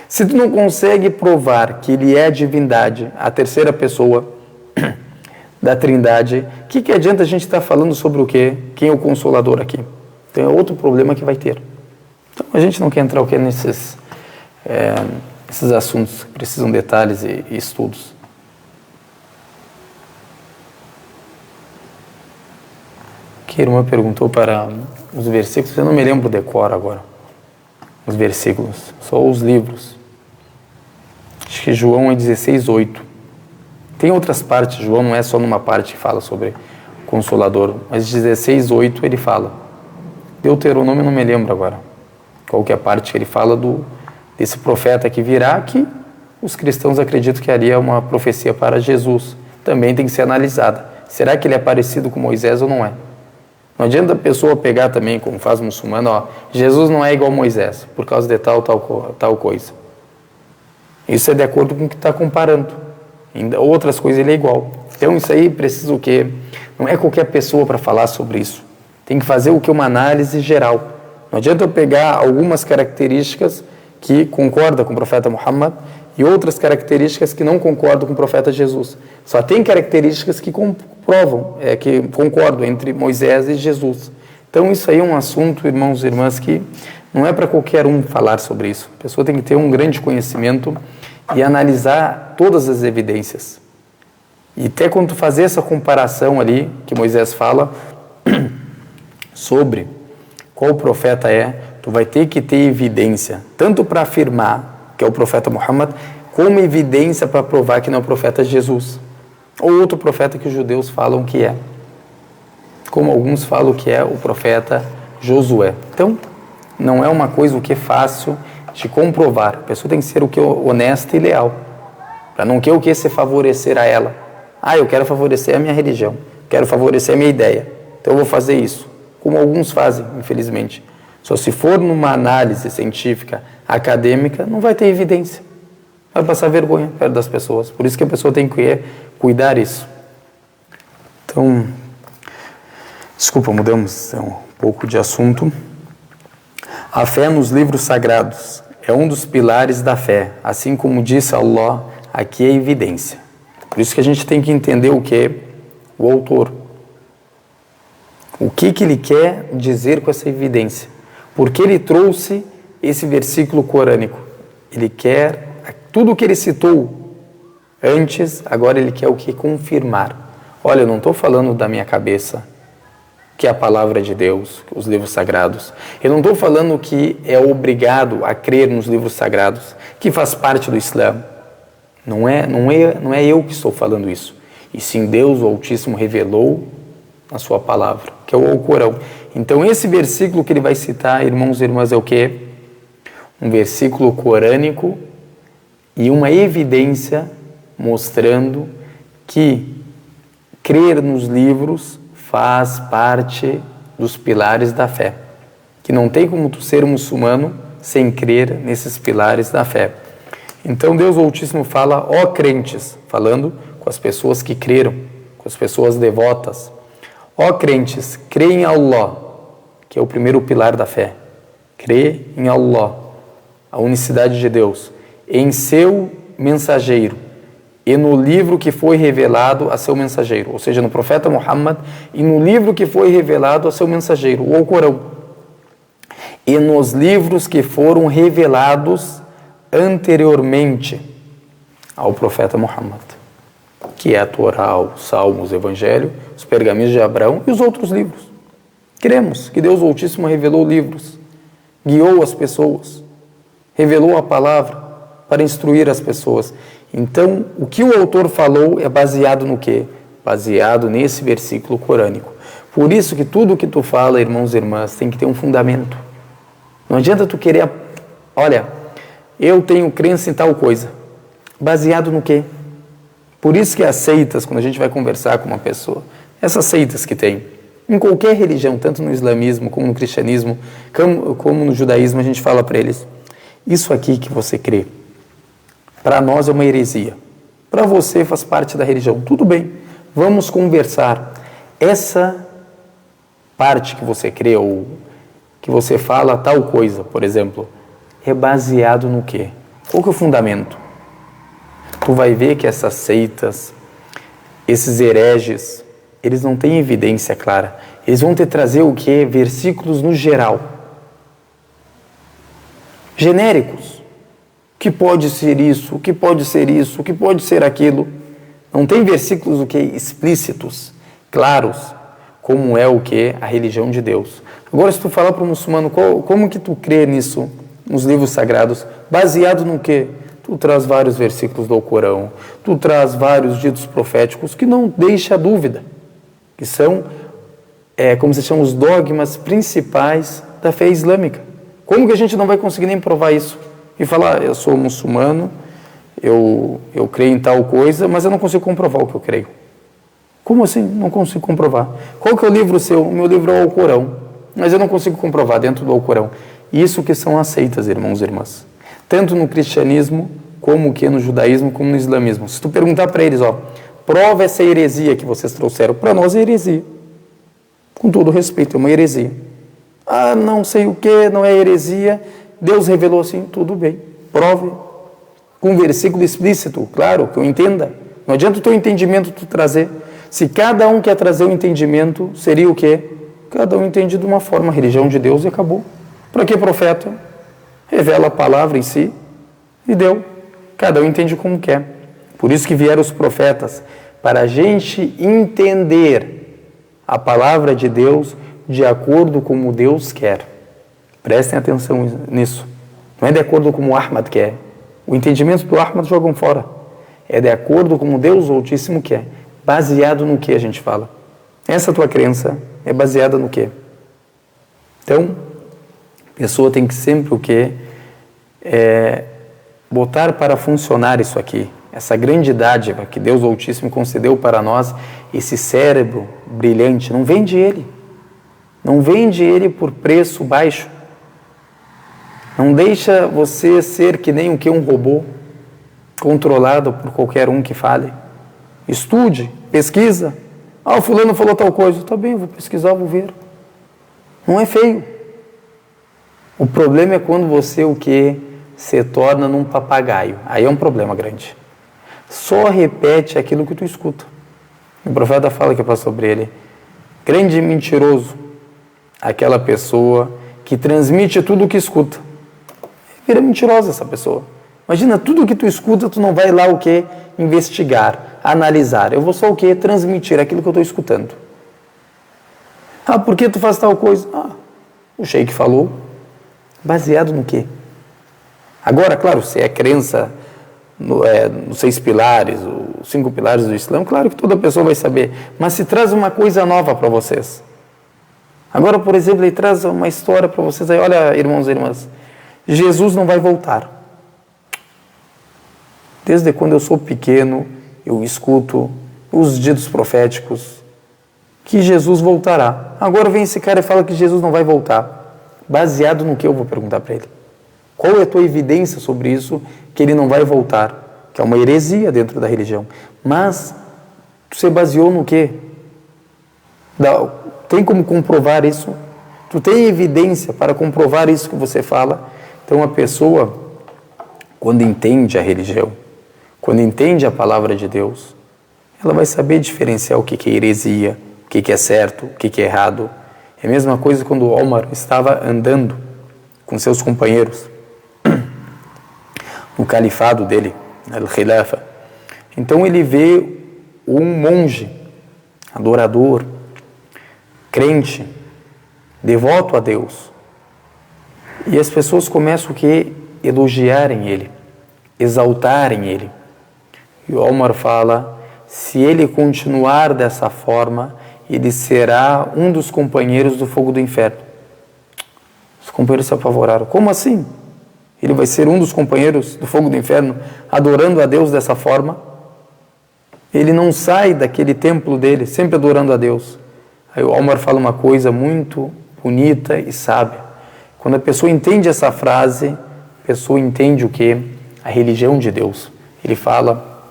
Se tu não consegue provar que ele é a divindade, a terceira pessoa da Trindade, o que adianta a gente estar falando sobre o que? Quem é o Consolador aqui? Então é outro problema que vai ter. Então a gente não quer entrar o que nesses assuntos que precisam de detalhes e estudos. Que a irmã perguntou para os versículos, eu não me lembro de cor agora, os versículos, só os livros. Acho que João é 16:8. Tem outras partes, João não é só numa parte que fala sobre o Consolador, mas 16:8 ele fala. Deuteronômio eu não me lembro agora. Qual que é a parte que ele fala desse profeta que virá, que os cristãos acreditam que ali é uma profecia para Jesus. Também tem que ser analisada. Será que ele é parecido com Moisés ou não é? Não adianta a pessoa pegar também, como faz o muçulmano, Jesus não é igual a Moisés, por causa de tal coisa. Isso é de acordo com o que está comparando. Em outras coisas ele é igual. Então isso aí precisa o quê? Não é qualquer pessoa para falar sobre isso. Tem que fazer o que? Uma análise geral. Não adianta eu pegar algumas características que concordam com o profeta Muhammad e outras características que não concordam com o profeta Jesus. Só tem características que comprovam, que concordam entre Moisés e Jesus. Então isso aí é um assunto, irmãos e irmãs, que não é para qualquer um falar sobre isso. A pessoa tem que ter um grande conhecimento e analisar todas as evidências. E até quando tu fazer essa comparação ali, que Moisés fala, sobre qual profeta é, tu vai ter que ter evidência, tanto para afirmar que é o profeta Muhammad, como evidência para provar que não é o profeta Jesus. Ou outro profeta que os judeus falam que é. Como alguns falam que é o profeta Josué. Então, não é uma coisa o que é fácil de comprovar. A pessoa tem que ser o que honesta e leal. Para não querer o que se favorecer a ela. Eu quero favorecer a minha religião. Quero favorecer a minha ideia. Então eu vou fazer isso. Como alguns fazem, infelizmente. Só se for numa análise científica, acadêmica, não vai ter evidência. Vai passar vergonha perto das pessoas. Por isso que a pessoa tem que cuidar isso. Então, desculpa, mudamos um pouco de assunto. A fé nos livros sagrados é um dos pilares da fé, assim como disse Allah, aqui é evidência. Por isso que a gente tem que entender o que o autor, o que ele quer dizer com essa evidência. Porque ele trouxe esse versículo corânico. Ele quer, tudo que ele citou antes, agora ele quer o que? Confirmar. Olha, eu não estou falando da minha cabeça, que é a palavra de Deus, os livros sagrados. Eu não estou falando que é obrigado a crer nos livros sagrados, que faz parte do Islã. Não é eu que estou falando isso. E sim Deus, o Altíssimo, revelou a sua palavra, que é o Alcorão. Então esse versículo que ele vai citar, irmãos e irmãs, é o quê? Um versículo corânico e uma evidência mostrando que crer nos livros faz parte dos pilares da fé. Que não tem como tu ser muçulmano sem crer nesses pilares da fé. Então Deus Altíssimo fala, ó crentes, falando com as pessoas que creram, com as pessoas devotas. Ó crentes, crê em Allah, que é o primeiro pilar da fé. Crê em Allah, a unicidade de Deus, em seu mensageiro e no livro que foi revelado a seu mensageiro, ou seja, no profeta Muhammad e no livro que foi revelado a seu mensageiro, o Alcorão, e nos livros que foram revelados anteriormente ao profeta Muhammad, que é a Torá, os Salmos, o Evangelho, os pergaminhos de Abraão e os outros livros. Cremos que Deus Altíssimo revelou livros, guiou as pessoas, revelou a palavra para instruir as pessoas. Então, o que o autor falou é baseado no quê? Baseado nesse versículo corânico. Por isso que tudo que tu fala, irmãos e irmãs, tem que ter um fundamento. Não adianta tu querer, olha, eu tenho crença em tal coisa. Baseado no quê? Por isso que as seitas, quando a gente vai conversar com uma pessoa, essas seitas que tem, em qualquer religião, tanto no islamismo, como no cristianismo, como no judaísmo, a gente fala para eles, isso aqui que você crê, para nós é uma heresia. Para você faz parte da religião. Tudo bem, vamos conversar. Essa parte que você crê ou que você fala tal coisa, por exemplo, é baseado no quê? Qual que é o fundamento? Tu vai ver que essas seitas, esses hereges, eles não têm evidência clara. Eles vão te trazer o quê? Versículos no geral. Genéricos. Que pode ser isso, que pode ser isso, que pode ser aquilo. Não tem versículos o que explícitos, claros, como é o que a religião de Deus. Agora, se tu falar para o muçulmano, como que tu crê nisso, nos livros sagrados, baseado no quê? Tu traz vários versículos do Alcorão, tu traz vários ditos proféticos que não deixa dúvida, que são, como se chamam, os dogmas principais da fé islâmica. Como que a gente não vai conseguir nem provar isso? E falar, eu sou muçulmano, eu creio em tal coisa, mas eu não consigo comprovar o que eu creio. Como assim? Não consigo comprovar. Qual que é o livro seu? O meu livro é o Alcorão, mas eu não consigo comprovar dentro do Alcorão. Isso que são as seitas, irmãos e irmãs. Tanto no cristianismo, como que no judaísmo, como no islamismo. Se tu perguntar para eles, prova essa heresia que vocês trouxeram. Para nós é heresia. Com todo respeito, é uma heresia. Ah, não sei o que, não é heresia. Deus revelou assim, tudo bem. Prove com um versículo explícito, claro, que eu entenda. Não adianta o teu entendimento tu trazer. Se cada um quer trazer o entendimento, seria o quê? Cada um entende de uma forma, a religião de Deus e acabou. Para que profeta? Revela a palavra em si e deu. Cada um entende como quer. Por isso que vieram os profetas, para a gente entender a palavra de Deus de acordo com como Deus quer. Prestem atenção nisso. Não é de acordo com como o Ahmad quer. O entendimento do Ahmad jogam fora. É de acordo com como Deus Altíssimo quer. Baseado no que a gente fala. Essa tua crença é baseada no quê? Então, a pessoa tem que sempre o quê? Botar para funcionar isso aqui. Essa grande dádiva que Deus Altíssimo concedeu para nós, esse cérebro brilhante, não vende ele. Não vende ele por preço baixo. Não deixa você ser que nem um robô, controlado por qualquer um que fale. Estude, pesquisa. Ah, o fulano falou tal coisa. Tá bem, vou pesquisar, vou ver. Não é feio. O problema é quando você o que se torna num papagaio. Aí é um problema grande. Só repete aquilo que tu escuta. O profeta fala que passou sobre ele. Grande mentiroso, aquela pessoa que transmite tudo o que escuta. Vira mentirosa essa pessoa. Imagina, tudo que tu escuta, tu não vai lá o que? Investigar, analisar. Eu vou só o que? Transmitir aquilo que eu estou escutando. Ah, por que tu faz tal coisa? Ah, o sheik falou. Baseado no quê? Agora, claro, se é crença nos 6 pilares, os 5 pilares do Islã, claro que toda pessoa vai saber. Mas se traz uma coisa nova para vocês. Agora, por exemplo, ele traz uma história para vocês aí. Olha, irmãos e irmãs, Jesus não vai voltar. Desde quando eu sou pequeno, eu escuto os ditos proféticos que Jesus voltará. Agora vem esse cara e fala que Jesus não vai voltar. Baseado no que eu vou perguntar para ele? Qual é a tua evidência sobre isso, que ele não vai voltar? Que é uma heresia dentro da religião. Mas, tu se baseou no quê? Tem como comprovar isso? Tu tem evidência para comprovar isso que você fala? Então, a pessoa, quando entende a religião, quando entende a palavra de Deus, ela vai saber diferenciar o que é heresia, o que é certo, o que é errado. É a mesma coisa quando Omar estava andando com seus companheiros no califado dele, al-Khilafa. Então ele vê um monge, adorador, crente, devoto a Deus. E as pessoas começam a elogiarem ele, exaltarem ele. E Omar fala, se ele continuar dessa forma, ele será um dos companheiros do fogo do inferno. Os companheiros se apavoraram. Como assim? Ele vai ser um dos companheiros do fogo do inferno, adorando a Deus dessa forma? Ele não sai daquele templo dele, sempre adorando a Deus. Aí o Omar fala uma coisa muito bonita e sábia. Quando a pessoa entende essa frase, a pessoa entende o quê? A religião de Deus. Ele fala,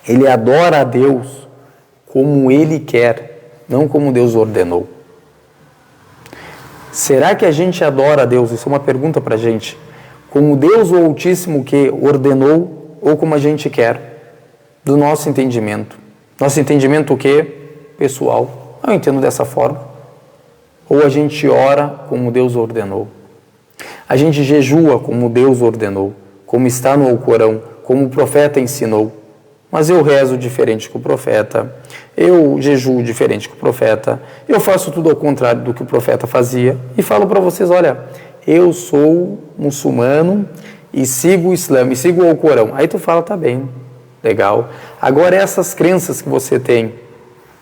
ele adora a Deus como ele quer, não como Deus ordenou. Será que a gente adora a Deus? Isso é uma pergunta para a gente. Como Deus o Altíssimo que ordenou ou como a gente quer? Do nosso entendimento. Nosso entendimento o quê? Pessoal. Eu entendo dessa forma. Ou a gente ora como Deus ordenou. A gente jejua como Deus ordenou, como está no Alcorão, como o profeta ensinou. Mas eu rezo diferente que o profeta, eu jejuo diferente que o profeta, eu faço tudo ao contrário do que o profeta fazia e falo para vocês, olha, eu sou muçulmano e sigo o Islã, e sigo o Alcorão. Aí tu fala, tá bem, legal. Agora essas crenças que você tem,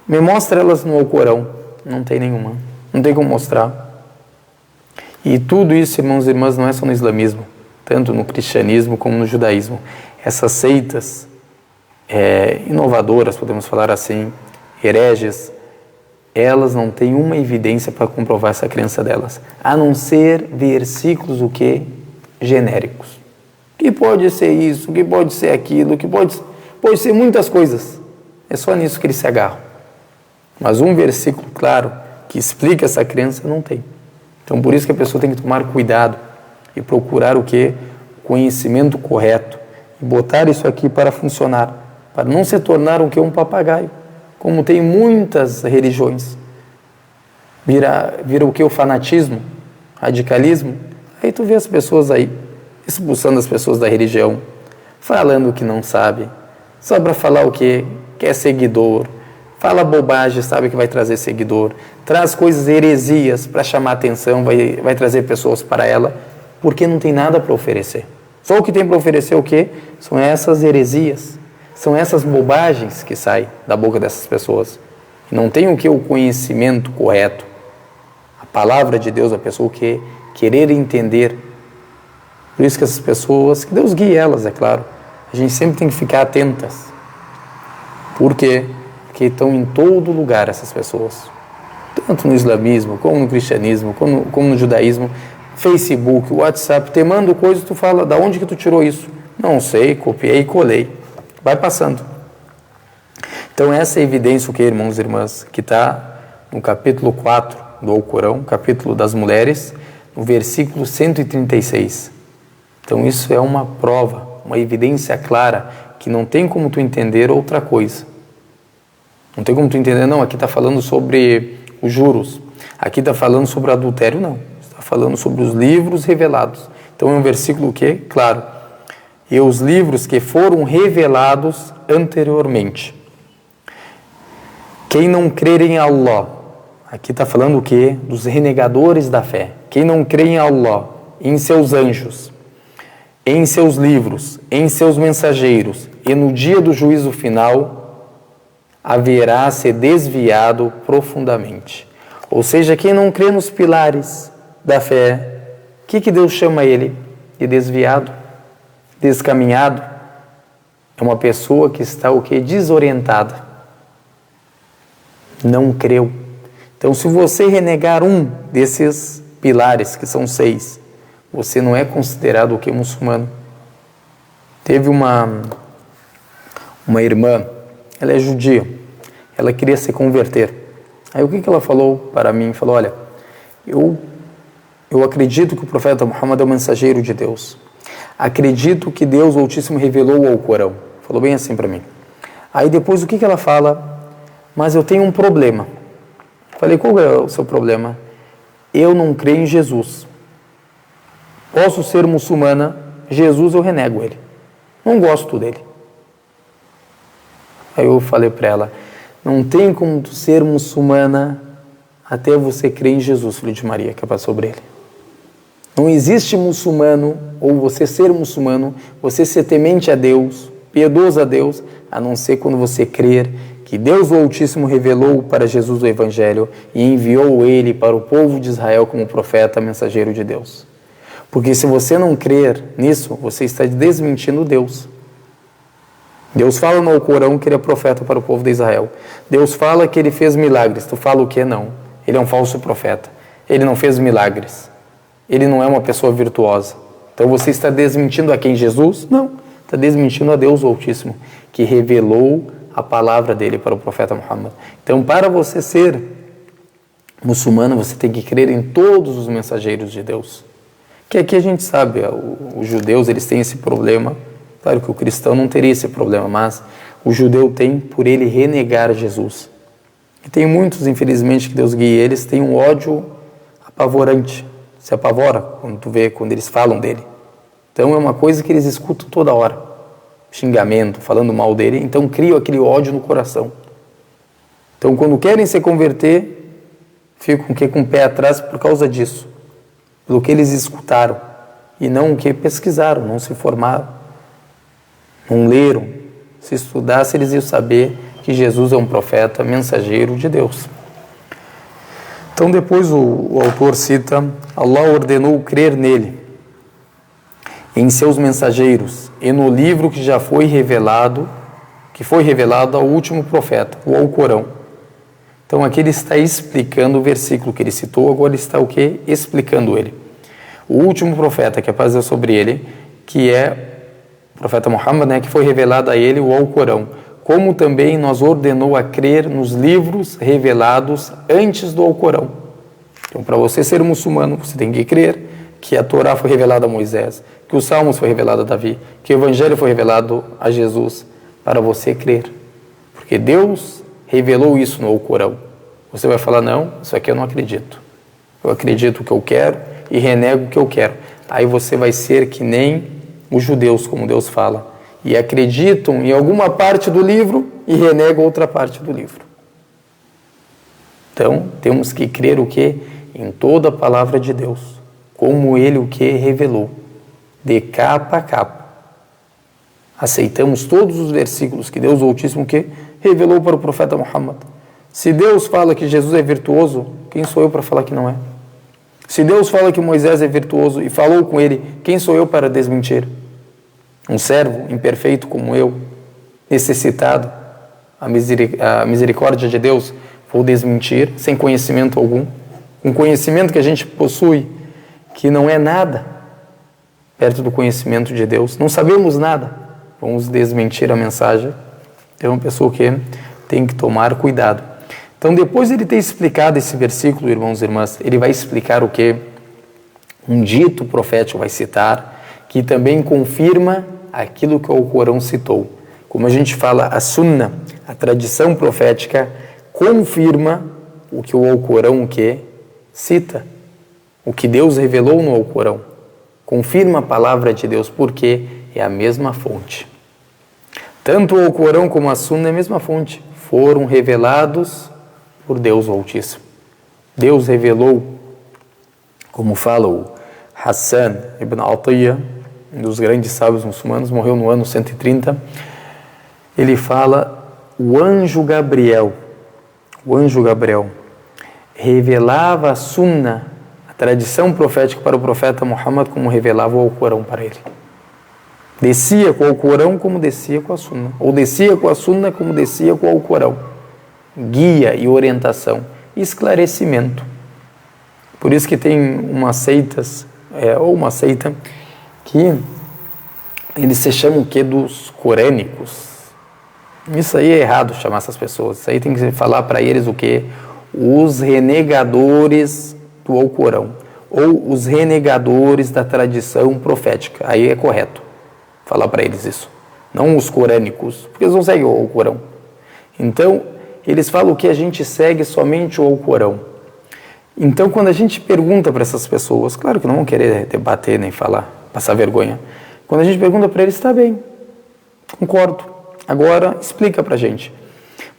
me mostra elas no Alcorão. Não tem nenhuma, não tem como mostrar. E tudo isso, irmãos e irmãs, não é só no islamismo, tanto no cristianismo como no judaísmo. Essas seitas inovadoras, podemos falar assim, hereges, elas não têm uma evidência para comprovar essa crença delas, a não ser versículos o quê? Genéricos. Que pode ser isso, que pode ser aquilo, que pode ser muitas coisas. É só nisso que eles se agarram. Mas um versículo claro que explica essa crença não tem. Então por isso que a pessoa tem que tomar cuidado e procurar o quê? Conhecimento correto e botar isso aqui para funcionar, para não se tornar o quê? Um papagaio, como tem muitas religiões. Vira o quê? O fanatismo, radicalismo. Aí tu vê as pessoas aí expulsando as pessoas da religião, falando o que não sabe, só para falar o quê? Que é seguidor. Fala bobagem, sabe que vai trazer seguidor. Traz coisas heresias para chamar atenção, vai trazer pessoas para ela, porque não tem nada para oferecer. Só o que tem para oferecer o quê? São essas heresias, são essas bobagens que saem da boca dessas pessoas. Não tem o que? O conhecimento correto. A palavra de Deus, a pessoa que querer entender. Por isso que essas pessoas, que Deus guie elas, é claro. A gente sempre tem que ficar atentas. Por quê? Porque estão em todo lugar essas pessoas. Tanto no islamismo, como no cristianismo, como no judaísmo. Facebook, WhatsApp, te mando coisas, tu fala, da onde que tu tirou isso? Não sei, copiei e colei. Vai passando. Então essa é a evidência, o que, irmãos e irmãs, que está no capítulo 4 do Alcorão, capítulo das mulheres, no versículo 136. Então isso é uma prova, uma evidência clara que não tem como tu entender outra coisa. Não tem como tu entender, não, aqui está falando sobre os juros, aqui está falando sobre o adultério, não. Está falando sobre os livros revelados. Então é um versículo que, claro, e os livros que foram revelados anteriormente. Quem não crer em Allah, aqui está falando o quê? Dos renegadores da fé. Quem não crê em Allah, em seus anjos, em seus livros, em seus mensageiros, e no dia do juízo final, haverá ser desviado profundamente. Ou seja, quem não crê nos pilares da fé, o que Deus chama ele? De desviado, descaminhado. É uma pessoa que está o quê? Desorientada. Não creu. Então, se você renegar um desses pilares, que são 6, você não é considerado o que? Muçulmano. Teve uma irmã, ela é judia, ela queria se converter. Aí o que ela falou para mim? Falou, olha, eu acredito que o profeta Muhammad é o mensageiro de Deus. Acredito que Deus, o Altíssimo, revelou ao Corão. Falou bem assim para mim. Aí depois o que ela fala? Mas eu tenho um problema. Falei, qual é o seu problema? Eu não creio em Jesus. Posso ser muçulmana, Jesus eu renego ele. Não gosto dele. Aí eu falei para ela, não tem como tu ser muçulmana até você crer em Jesus, filho de Maria, que é sobre ele. Não existe muçulmano, ou você ser muçulmano, você ser temente a Deus, piedoso a Deus, a não ser quando você crer que Deus o Altíssimo revelou para Jesus o Evangelho e enviou ele para o povo de Israel como profeta, mensageiro de Deus. Porque se você não crer nisso, você está desmentindo Deus. Deus fala no Corão que ele é profeta para o povo de Israel. Deus fala que ele fez milagres. Tu fala o que? Não. Ele é um falso profeta. Ele não fez milagres. Ele não é uma pessoa virtuosa. Então você está desmentindo a quem? Jesus? Não. Está desmentindo a Deus o Altíssimo, que revelou a palavra dele para o profeta Muhammad. Então, para você ser muçulmano, você tem que crer em todos os mensageiros de Deus. Que aqui a gente sabe, os judeus eles têm esse problema. Claro que o cristão não teria esse problema, mas o judeu tem por ele renegar Jesus. E tem muitos, infelizmente, que Deus guia eles, têm um ódio apavorante. Se apavora quando tu vê, quando eles falam dele. Então é uma coisa que eles escutam toda hora. Xingamento, falando mal dele, então criam aquele ódio no coração. Então quando querem se converter, ficam com o pé atrás por causa disso. Pelo que eles escutaram. E não o que pesquisaram, não se formaram. Não leram. Se estudassem, eles iam saber que Jesus é um profeta, mensageiro de Deus. Então depois o autor cita, Allah ordenou crer nele, em seus mensageiros, e no livro que já foi revelado, ao último profeta, o Alcorão. Então aqui ele está explicando o versículo que ele citou, agora ele está o quê? Explicando ele. O último profeta, que é paz sobre ele, que é o profeta Muhammad, né, que foi revelado a ele o Alcorão, como também nos ordenou a crer nos livros revelados antes do Alcorão. Então, para você ser muçulmano, você tem que crer que a Torá foi revelada a Moisés, que os Salmos foi revelado a Davi, que o Evangelho foi revelado a Jesus, para você crer. Porque Deus revelou isso no Alcorão. Você vai falar, não, isso aqui eu não acredito. Eu acredito o que eu quero e renego o que eu quero. Aí você vai ser que nem os judeus, como Deus fala, e acreditam em alguma parte do livro e renegam outra parte do livro. Então, temos que crer o quê? Em toda a palavra de Deus, como Ele o que revelou, de capa a capa. Aceitamos todos os versículos que Deus o Altíssimo que revelou para o profeta Muhammad. Se Deus fala que Jesus é virtuoso, quem sou eu para falar que não é? Se Deus fala que Moisés é virtuoso e falou com ele, quem sou eu para desmentir? Um servo imperfeito como eu, necessitado, a misericórdia de Deus, vou desmentir sem conhecimento algum. Um conhecimento que a gente possui, que não é nada perto do conhecimento de Deus. Não sabemos nada. Vamos desmentir a mensagem. É uma pessoa que tem que tomar cuidado. Então, depois de ele ter explicado esse versículo, irmãos e irmãs, ele vai explicar o quê? um dito profético vai citar, que também confirma aquilo que o Alcorão citou. Como a gente fala, a Sunna, a tradição profética, confirma o que o Alcorão cita, o que Deus revelou no Alcorão. Confirma a palavra de Deus, porque é a mesma fonte. Tanto o Alcorão como a Sunna é a mesma fonte. Foram revelados por Deus Altíssimo. Deus revelou, como fala o Hassan ibn Atiyya, um dos grandes sábios muçulmanos, morreu no ano 130. Ele fala, o anjo Gabriel revelava a Sunna, a tradição profética para o profeta Muhammad, como revelava o Alcorão para ele. Descia com o Alcorão como descia com a Sunna, ou descia com a Sunna como descia com o Alcorão. Guia e orientação, esclarecimento. Por isso que tem umas seitas, uma seita que eles se chamam o quê? Dos corânicos. Isso aí é errado chamar essas pessoas. Isso aí tem que falar para eles o quê? Os renegadores do Alcorão, ou os renegadores da tradição profética. Aí é correto falar para eles isso. Não os corânicos, porque eles não seguem o Alcorão. Então, eles falam que a gente segue somente o Alcorão. Então, quando a gente pergunta para essas pessoas, claro que não vão querer debater nem falar, passar vergonha. Quando a gente pergunta para eles, está bem, concordo. Agora, explica para a gente.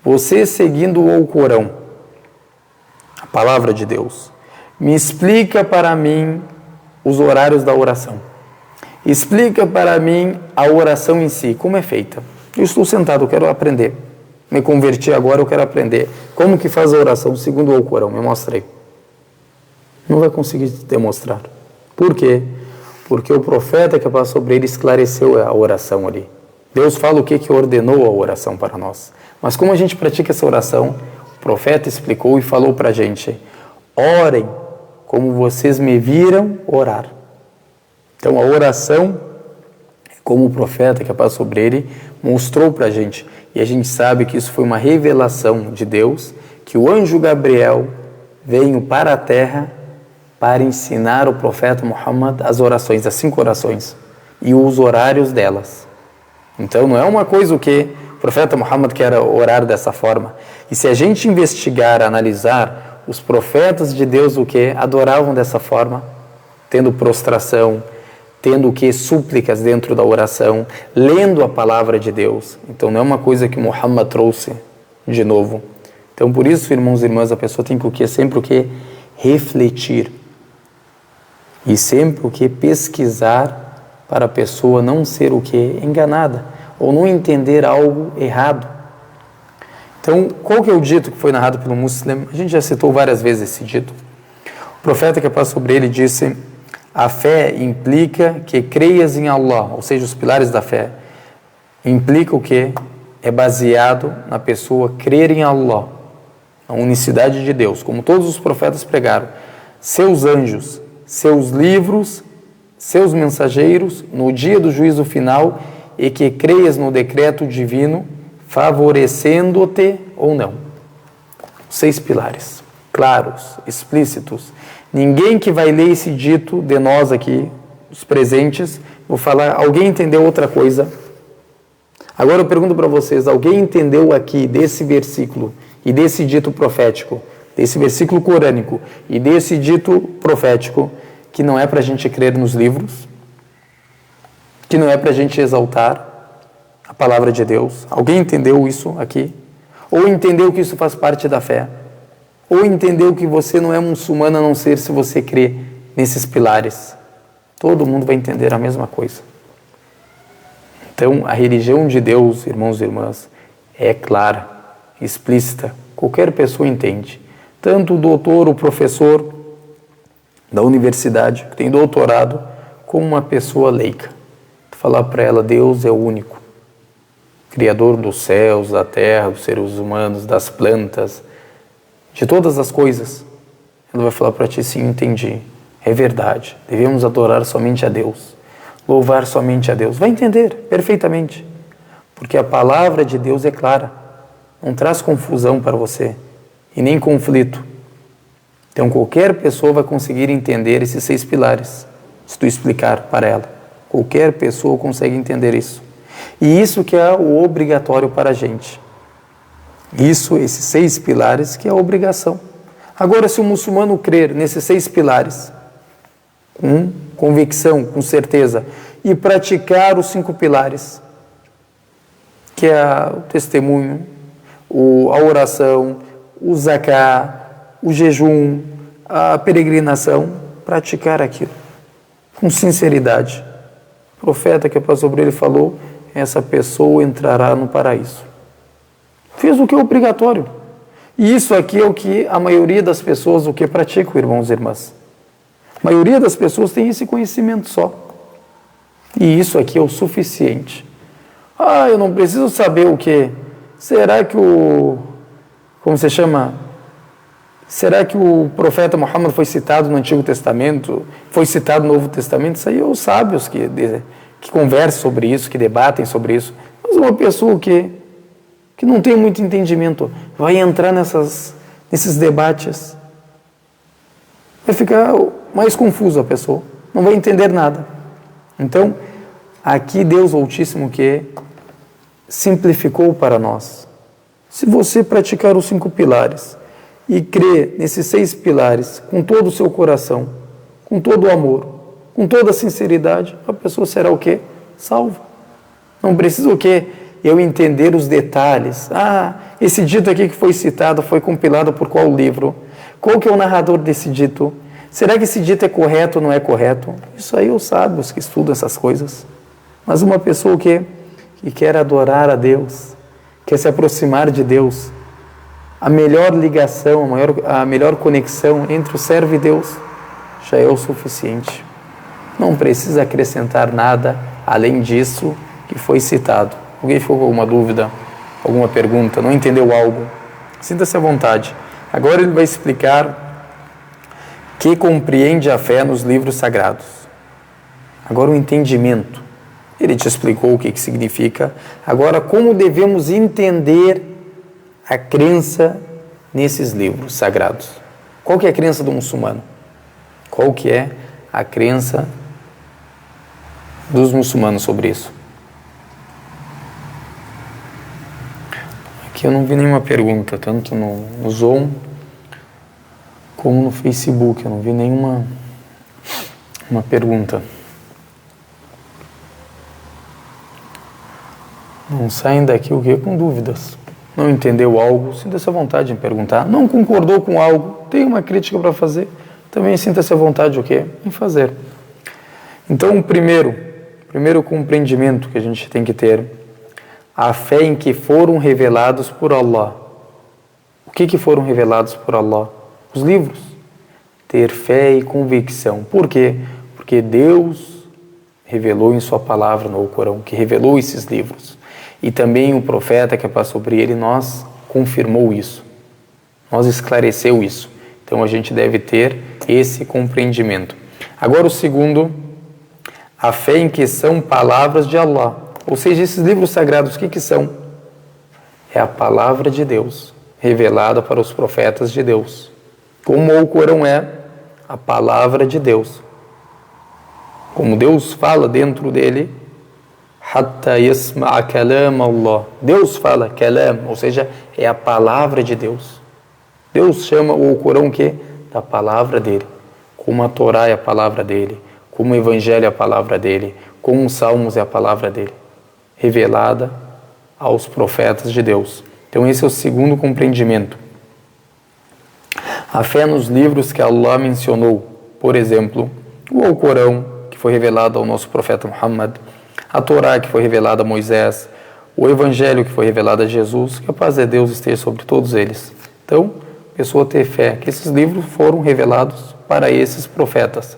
Você seguindo o Alcorão, a palavra de Deus, me explica para mim os horários da oração. Explica para mim a oração em si, como é feita. Eu estou sentado, eu quero aprender. Me converti agora, eu quero aprender. Como que faz a oração segundo o Alcorão? Me mostra aí. Não vai conseguir demonstrar. Por quê? Porque o profeta que passou sobre ele esclareceu a oração ali. Deus fala o que ordenou a oração para nós. Mas como a gente pratica essa oração, o profeta explicou e falou para a gente, orem como vocês me viram orar. Então a oração, como o profeta que passou sobre ele, mostrou para a gente. E a gente sabe que isso foi uma revelação de Deus, que o anjo Gabriel veio para a terra para ensinar o profeta Muhammad as orações, as 5 orações, e os horários delas. Então não é uma coisa o que o profeta Muhammad quer orar dessa forma. E se a gente investigar, analisar, os profetas de Deus o que adoravam dessa forma, tendo prostração, tendo o que súplicas dentro da oração, lendo a palavra de Deus. Então não é uma coisa que Muhammad trouxe de novo. Então por isso, irmãos e irmãs, a pessoa tem que o que sempre o que refletir e sempre o que pesquisar para a pessoa não ser o que enganada ou não entender algo errado. Então, qual que é o dito que foi narrado pelo Muslim? A gente já citou várias vezes esse dito. O profeta que passou sobre ele disse: a fé implica que creias em Allah, ou seja, os pilares da fé. Implica o que? É baseado na pessoa crer em Allah, a unicidade de Deus, como todos os profetas pregaram. Seus anjos, seus livros, seus mensageiros, no dia do juízo final, e que creias no decreto divino, favorecendo-te ou não. 6 pilares, claros, explícitos. Ninguém que vai ler esse dito de nós aqui, os presentes, vou falar, alguém entendeu outra coisa? Agora eu pergunto para vocês, alguém entendeu aqui desse versículo e desse dito profético, desse versículo corânico e desse dito profético, que não é para a gente crer nos livros, que não é para a gente exaltar a palavra de Deus? Alguém entendeu isso aqui? Ou entendeu que isso faz parte da fé? Ou entendeu que você não é muçulmano a não ser se você crê nesses pilares? Todo mundo vai entender a mesma coisa. Então, a religião de Deus, irmãos e irmãs, é clara, explícita. Qualquer pessoa entende. Tanto o doutor, o professor da universidade, que tem doutorado, como uma pessoa leica. Falar para ela, Deus é o único. Criador dos céus, da terra, dos seres humanos, das plantas, de todas as coisas. Ela vai falar para ti, sim, entendi. É verdade. Devemos adorar somente a Deus. Louvar somente a Deus. Vai entender perfeitamente. Porque a palavra de Deus é clara. Não traz confusão para você. E nem conflito. Então qualquer pessoa vai conseguir entender esses 6 pilares, se tu explicar para ela. Qualquer pessoa consegue entender isso. E isso que é o obrigatório para a gente. Isso, esses 6 pilares que é a obrigação. Agora, se o muçulmano crer nesses 6 pilares, com convicção, com certeza, e praticar os 5 pilares, que é o testemunho, a oração, o zaká, o jejum, a peregrinação, praticar aquilo com sinceridade. O profeta que passou sobre ele falou, essa pessoa entrará no paraíso. Fez o que é obrigatório. E isso aqui é o que a maioria das pessoas praticam, irmãos e irmãs. A maioria das pessoas tem esse conhecimento só. E isso aqui é o suficiente. Eu não preciso saber o quê? Será que Será que o profeta Muhammad foi citado no Antigo Testamento? Foi citado no Novo Testamento? Isso aí é os sábios que conversam sobre isso, que debatem sobre isso. Mas uma pessoa que não tem muito entendimento vai entrar nesses debates, vai ficar mais confusa a pessoa, não vai entender nada. Então, aqui Deus Altíssimo que simplificou para nós. Se você praticar os 5 pilares e crer nesses 6 pilares com todo o seu coração, com todo o amor, com toda a sinceridade, a pessoa será o quê? Salva. Não precisa o quê? Eu entender os detalhes. Esse dito aqui que foi citado foi compilado por qual livro? Qual que é o narrador desse dito? Será que esse dito é correto ou não é correto? Isso aí os sábios que estudam essas coisas. Mas uma pessoa que quer adorar a Deus, quer se aproximar de Deus, a melhor ligação, a melhor conexão entre o servo e Deus já é o suficiente. Não precisa acrescentar nada além disso que foi citado. Alguém ficou com alguma dúvida, alguma pergunta, não entendeu algo? Sinta-se à vontade. Agora ele vai explicar que compreende a fé nos livros sagrados. Agora o entendimento. Ele te explicou o que significa. Agora, como devemos entender a crença nesses livros sagrados? Qual que é a crença do muçulmano? Qual que é a crença dos muçulmanos sobre isso? Aqui eu não vi nenhuma pergunta, tanto no Zoom como no Facebook. Eu não vi nenhuma pergunta. Não saem daqui com dúvidas. Não entendeu algo, sinta-se à vontade em perguntar. Não concordou com algo, tem uma crítica para fazer, também sinta-se à vontade em fazer. Então, o primeiro compreendimento que a gente tem que ter, a fé em que foram revelados por Allah. O que foram revelados por Allah? Os livros. Ter fé e convicção. Por quê? Porque Deus revelou em sua palavra no Alcorão, que revelou esses livros. E também o profeta que passou sobre ele, nós confirmou isso. Nós esclareceu isso. Então a gente deve ter esse compreendimento. Agora o segundo, a fé em que são palavras de Allah. Ou seja, esses livros sagrados, o que são? É a palavra de Deus, revelada para os profetas de Deus. Como o Alcorão é a palavra de Deus. Como Deus fala dentro dele, hatta yasma'a kalam Allah. Deus fala kalam, ou seja, é a palavra de Deus. Deus chama o Alcorão da palavra dele. Como a Torá é a palavra dele, como o Evangelho é a palavra dele, como os Salmos é a palavra dele, revelada aos profetas de Deus. Então esse é o segundo compreendimento. A fé nos livros que Allah mencionou, por exemplo, o Alcorão, que foi revelado ao nosso profeta Muhammad, a Torá, que foi revelada a Moisés, o Evangelho, que foi revelado a Jesus, que a paz de Deus esteja sobre todos eles. Então, a pessoa ter fé que esses livros foram revelados para esses profetas.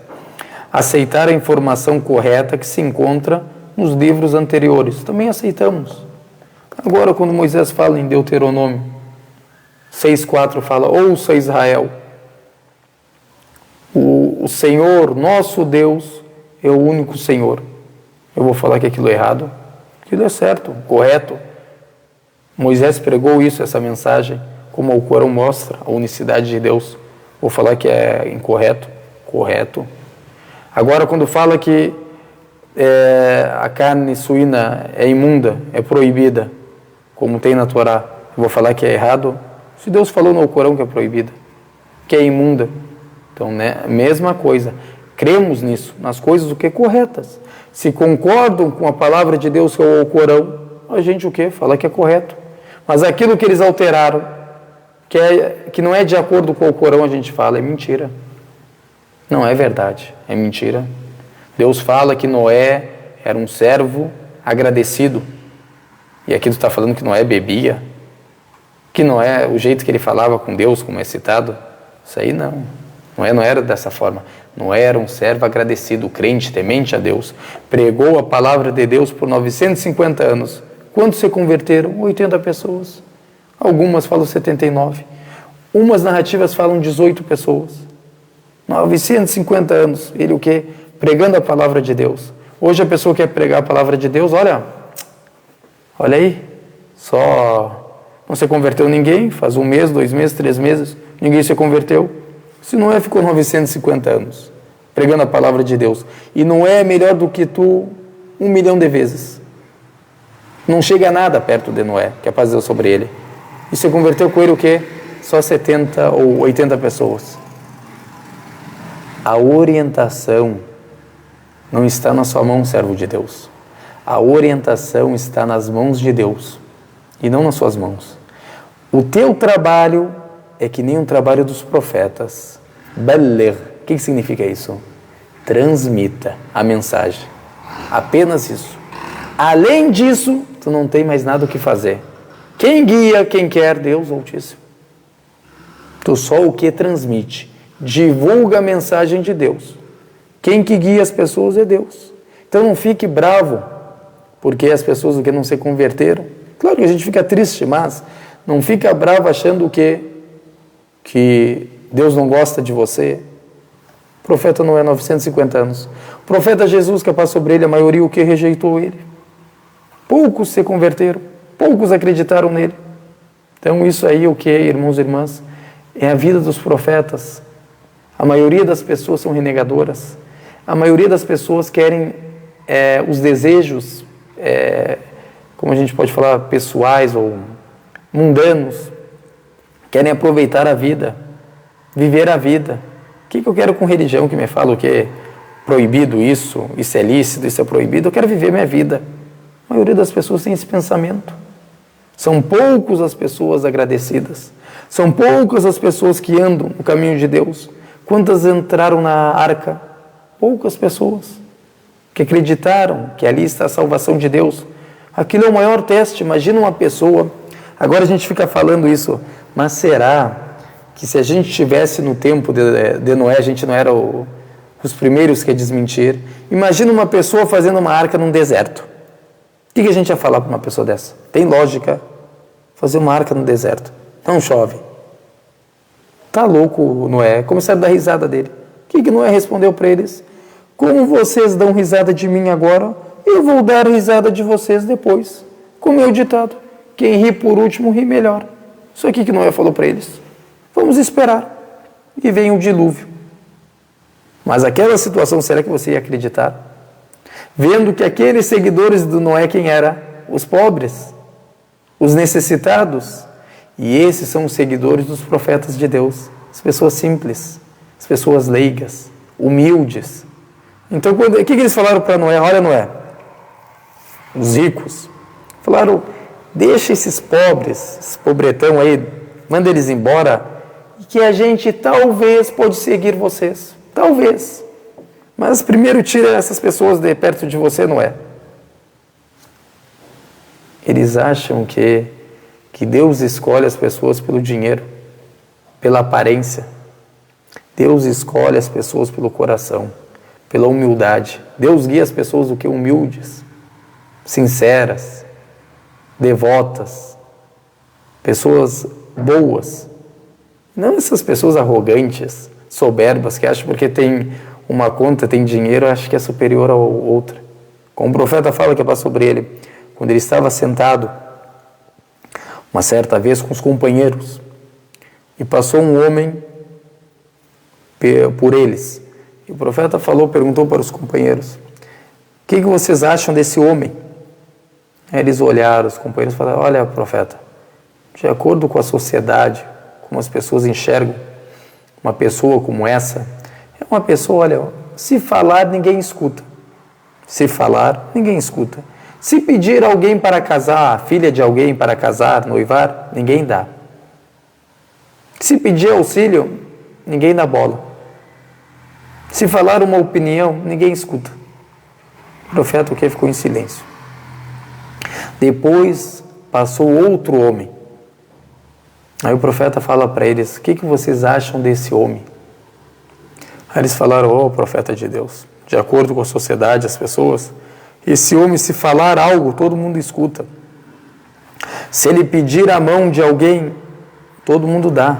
Aceitar a informação correta que se encontra nos livros anteriores. Também aceitamos. Agora, quando Moisés fala em Deuteronômio 6,4, fala, ouça Israel, o Senhor, nosso Deus, é o único Senhor. Eu vou falar que aquilo é errado? Aquilo é certo, correto. Moisés pregou isso, essa mensagem, como o Corão mostra, a unicidade de Deus. Vou falar que é incorreto? Correto. Agora, quando fala que a carne suína é imunda, é proibida, como tem na Torá, eu vou falar que é errado? Se Deus falou no Alcorão que é proibida, que é imunda, então, né, mesma coisa. Cremos nisso, nas coisas o que corretas. Se concordam com a palavra de Deus que é o Alcorão, a gente o quê? Fala que é correto. Mas aquilo que eles alteraram, que não é de acordo com o Alcorão, a gente fala, é mentira. Não é verdade, é mentira. Deus fala que Noé era um servo agradecido. E aqui tu está falando que Noé bebia, que Noé, o jeito que ele falava com Deus, como é citado, isso aí não. Noé não era dessa forma. Noé era um servo agradecido, crente, temente a Deus. Pregou a palavra de Deus por 950 anos. Quantos se converteram? 80 pessoas. Algumas falam 79. Umas narrativas falam 18 pessoas. 950 anos. Ele o quê? Pregando a palavra de Deus. Hoje a pessoa quer pregar a palavra de Deus, olha aí, só não se converteu ninguém, faz 1 mês, 2 meses, 3 meses, ninguém se converteu. Se Noé ficou 950 anos pregando a palavra de Deus, e Noé é melhor do que tu 1 milhão de vezes. Não chega a nada perto de Noé, que a paz de Deus sobre ele. E se converteu com ele o quê? Só 70 ou 80 pessoas. A orientação não está na sua mão, servo de Deus. A orientação está nas mãos de Deus e não nas suas mãos. O teu trabalho é que nem um trabalho dos profetas. Beler. O que significa isso? Transmita a mensagem. Apenas isso. Além disso, tu não tem mais nada o que fazer. Quem guia, quem quer, Deus Altíssimo. Tu só o que transmite. Divulga a mensagem de Deus. Quem que guia as pessoas é Deus. Então não fique bravo porque as pessoas que não se converteram. Claro que a gente fica triste, mas não fica bravo achando que Deus não gosta de você. O profeta não é 950 anos. O profeta Jesus, que passou sobre ele, a maioria o que rejeitou ele. Poucos se converteram, poucos acreditaram nele. Então isso aí o que, irmãos e irmãs, é a vida dos profetas. A maioria das pessoas são renegadoras. A maioria das pessoas querem os desejos, como a gente pode falar, pessoais ou mundanos. Querem aproveitar a vida, viver a vida. O que eu quero com religião que me fala o que é proibido isso é lícito, isso é proibido? Eu quero viver minha vida. A maioria das pessoas tem esse pensamento. São poucos as pessoas agradecidas. São poucas as pessoas que andam no caminho de Deus. Quantas entraram na arca? Poucas pessoas que acreditaram que ali está a salvação de Deus. Aquilo é o maior teste. Imagina uma pessoa, agora a gente fica falando isso, mas será que se a gente estivesse no tempo de Noé, a gente não era os primeiros que ia desmentir? Imagina uma pessoa fazendo uma arca num deserto. O que a gente ia falar para uma pessoa dessa? Tem lógica fazer uma arca no deserto. Não chove. Tá louco, Noé. Começaram a dar risada dele. O que Noé respondeu para eles? Como vocês dão risada de mim agora, eu vou dar risada de vocês depois. Como é o ditado, quem ri por último ri melhor. Isso aqui que Noé falou para eles. Vamos esperar. E vem o dilúvio. Mas aquela situação, será que você ia acreditar? Vendo que aqueles seguidores do Noé, quem era? Os pobres, os necessitados. E esses são os seguidores dos profetas de Deus. As pessoas simples, as pessoas leigas, humildes. Então, o que eles falaram para Noé? Olha, Noé, os ricos, falaram, deixa esses pobres, esse pobretão aí, manda eles embora, que a gente talvez pode seguir vocês. Talvez. Mas primeiro tira essas pessoas de perto de você, Noé. Eles acham que Deus escolhe as pessoas pelo dinheiro, pela aparência. Deus escolhe as pessoas pelo coração, pela humildade. Deus guia as pessoas o que? Humildes, sinceras, devotas, pessoas boas. Não essas pessoas arrogantes, soberbas, que acham porque tem uma conta, tem dinheiro, acho que é superior a outra. Como o profeta fala que passou sobre ele, quando ele estava sentado, uma certa vez com os companheiros, e passou um homem por eles. E o profeta perguntou para os companheiros: o que vocês acham desse homem? Aí eles olharam, os companheiros falaram: olha, profeta, de acordo com a sociedade, como as pessoas enxergam uma pessoa como essa, é uma pessoa, olha, se falar ninguém escuta. Se falar, ninguém escuta. Se pedir alguém para casar, a filha de alguém para casar, noivar, ninguém dá. Se pedir auxílio, ninguém dá bola. Se falar uma opinião, ninguém escuta. O profeta ficou em silêncio. Depois passou outro homem. Aí o profeta fala para eles: o que vocês acham desse homem? Aí eles falaram: profeta de Deus, de acordo com a sociedade, as pessoas, esse homem, se falar algo, todo mundo escuta. Se ele pedir a mão de alguém, todo mundo dá.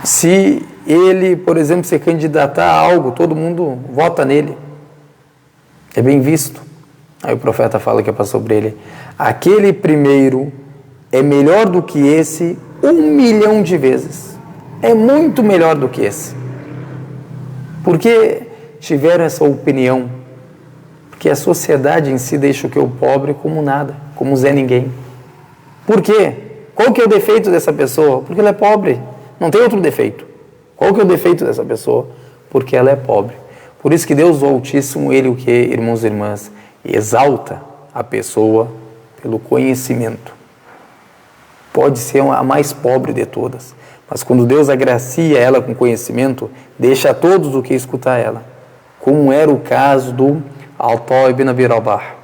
Se ele, por exemplo, se candidatar a algo, todo mundo vota nele. É bem visto. Aí o profeta fala que é para sobre ele: aquele primeiro é melhor do que esse 1 milhão de vezes. É muito melhor do que esse. Por que tiveram essa opinião? Porque a sociedade em si deixa o pobre como nada, como Zé Ninguém. Por quê? Qual que é o defeito dessa pessoa? Porque ela é pobre. Não tem outro defeito. Qual que é o defeito dessa pessoa? Porque ela é pobre. Por isso que Deus, o Altíssimo, Ele o que, irmãos e irmãs? Exalta a pessoa pelo conhecimento. Pode ser a mais pobre de todas, mas quando Deus agracia ela com conhecimento, deixa a todos o que escutar ela. Como era o caso do Atá ibn Abi Rabah,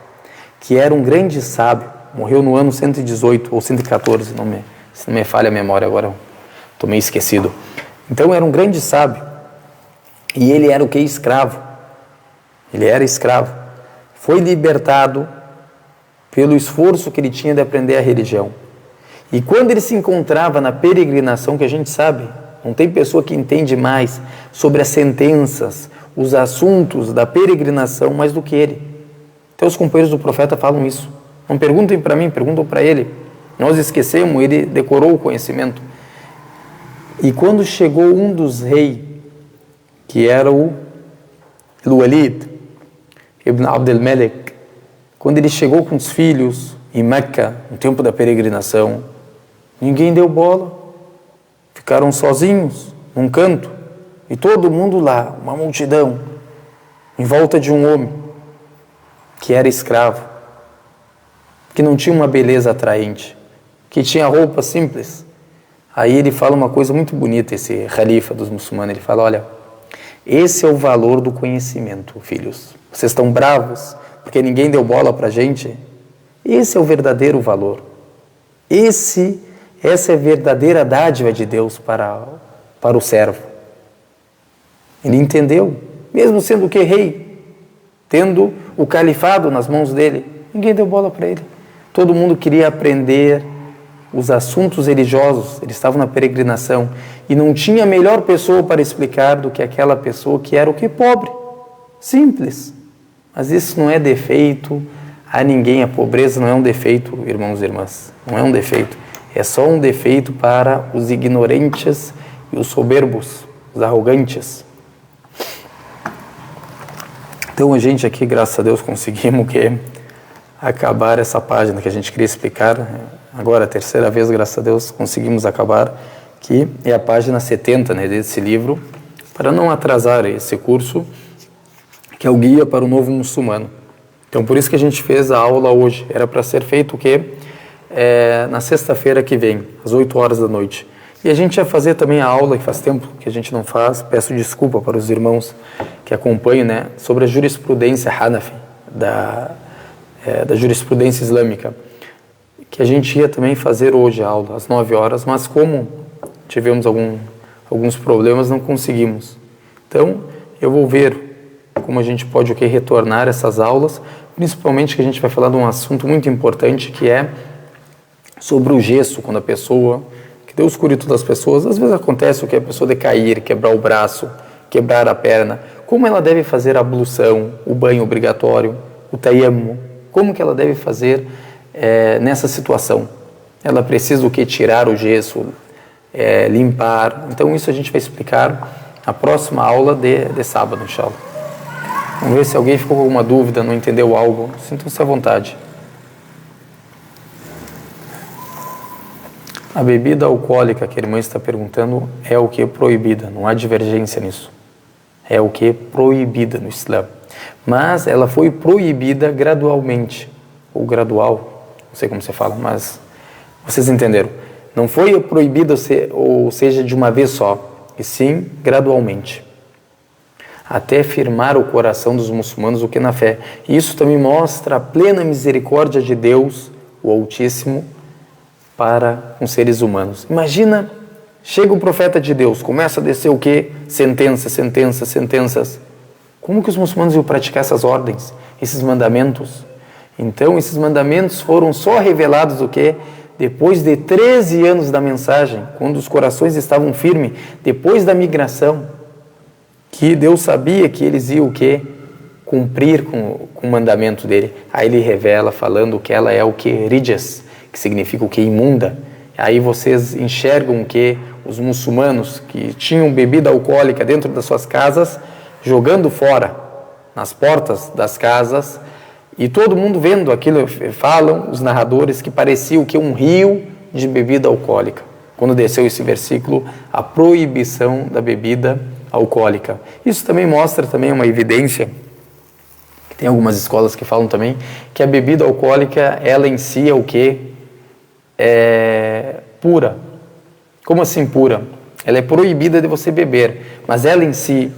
que era um grande sábio, morreu no ano 118 ou 114, se não me falha a memória agora, estou meio esquecido. Então era um grande sábio, e ele era o que? Escravo. Ele era escravo. Foi libertado pelo esforço que ele tinha de aprender a religião. E quando ele se encontrava na peregrinação, que a gente sabe, não tem pessoa que entende mais sobre as sentenças, os assuntos da peregrinação mais do que ele. Então os companheiros do profeta falam isso. Não perguntem para mim, perguntam para ele. Nós esquecemos, ele decorou o conhecimento. E quando chegou um dos reis, que era o Walid ibn Abd al-Malik, quando ele chegou com os filhos em Meca, no tempo da peregrinação, ninguém deu bola, ficaram sozinhos num canto, e todo mundo lá, uma multidão, em volta de um homem que era escravo, que não tinha uma beleza atraente, que tinha roupa simples. Aí ele fala uma coisa muito bonita, esse califa dos muçulmanos, ele fala: olha, esse é o valor do conhecimento, filhos. Vocês estão bravos porque ninguém deu bola para a gente? Esse é o verdadeiro valor. Essa é a verdadeira dádiva de Deus para o servo. Ele entendeu, mesmo sendo que rei, tendo o califado nas mãos dele, ninguém deu bola para ele. Todo mundo queria aprender os assuntos religiosos, eles estavam na peregrinação, e não tinha melhor pessoa para explicar do que aquela pessoa que era o que? Pobre, simples. Mas isso não é defeito a ninguém, a pobreza não é um defeito, irmãos e irmãs, não é um defeito, é só um defeito para os ignorantes e os soberbos, os arrogantes. Então a gente aqui, graças a Deus, conseguimos acabar essa página que a gente queria explicar. Agora, a terceira vez, graças a Deus, conseguimos acabar, que é a página 70, né, desse livro, para não atrasar esse curso, que é o Guia para o Novo Muçulmano. Então, por isso que a gente fez a aula hoje. Era para ser feito o quê? Na sexta-feira que vem, às 8 horas da noite. E a gente ia fazer também a aula, que faz tempo que a gente não faz, peço desculpa para os irmãos que acompanham, né, sobre a jurisprudência Hanafi, da jurisprudência islâmica, que a gente ia também fazer hoje a aula, às 9 horas, mas como tivemos alguns problemas, não conseguimos. Então, eu vou ver como a gente pode retornar essas aulas, principalmente que a gente vai falar de um assunto muito importante, que é sobre o gesso, quando a pessoa, que Deus cure todas as pessoas, às vezes acontece o que a pessoa decair, quebrar o braço, quebrar a perna, como ela deve fazer a ablução, o banho obrigatório, o tayammum, como que ela deve fazer nessa situação? Ela precisa tirar o gesso, limpar. Então isso a gente vai explicar na próxima aula de sábado, inshallah. Vamos ver se alguém ficou com alguma dúvida, não entendeu algo. Sintam-se à vontade. A bebida alcoólica que a irmã está perguntando é o que é proibida, não há divergência nisso. É o que é proibida no Islã. Mas ela foi proibida gradualmente, ou gradual, não sei como você fala, mas vocês entenderam. Não foi proibida, ou seja, de uma vez só, e sim gradualmente. Até firmar o coração dos muçulmanos o que na fé. E isso também mostra a plena misericórdia de Deus, o Altíssimo, para os seres humanos. Imagina, chega o profeta de Deus, começa a descer o quê? Sentenças. Como que os muçulmanos iam praticar essas ordens, esses mandamentos? Então, esses mandamentos foram só revelados o quê? Depois de 13 anos da mensagem, quando os corações estavam firmes, depois da migração, que Deus sabia que eles iam o quê? Cumprir com o mandamento dele. Aí ele revela falando que ela é o que? Rijas, que significa o que? Imunda. Aí vocês enxergam que os muçulmanos que tinham bebida alcoólica dentro das suas casas, jogando fora, nas portas das casas, e todo mundo vendo aquilo, falam os narradores que parecia o que? Um rio de bebida alcoólica. Quando desceu esse versículo, a proibição da bebida alcoólica. Isso também mostra também uma evidência, que tem algumas escolas que falam também, que a bebida alcoólica, ela em si é o que? É pura. Como assim pura? Ela é proibida de você beber, mas ela em si,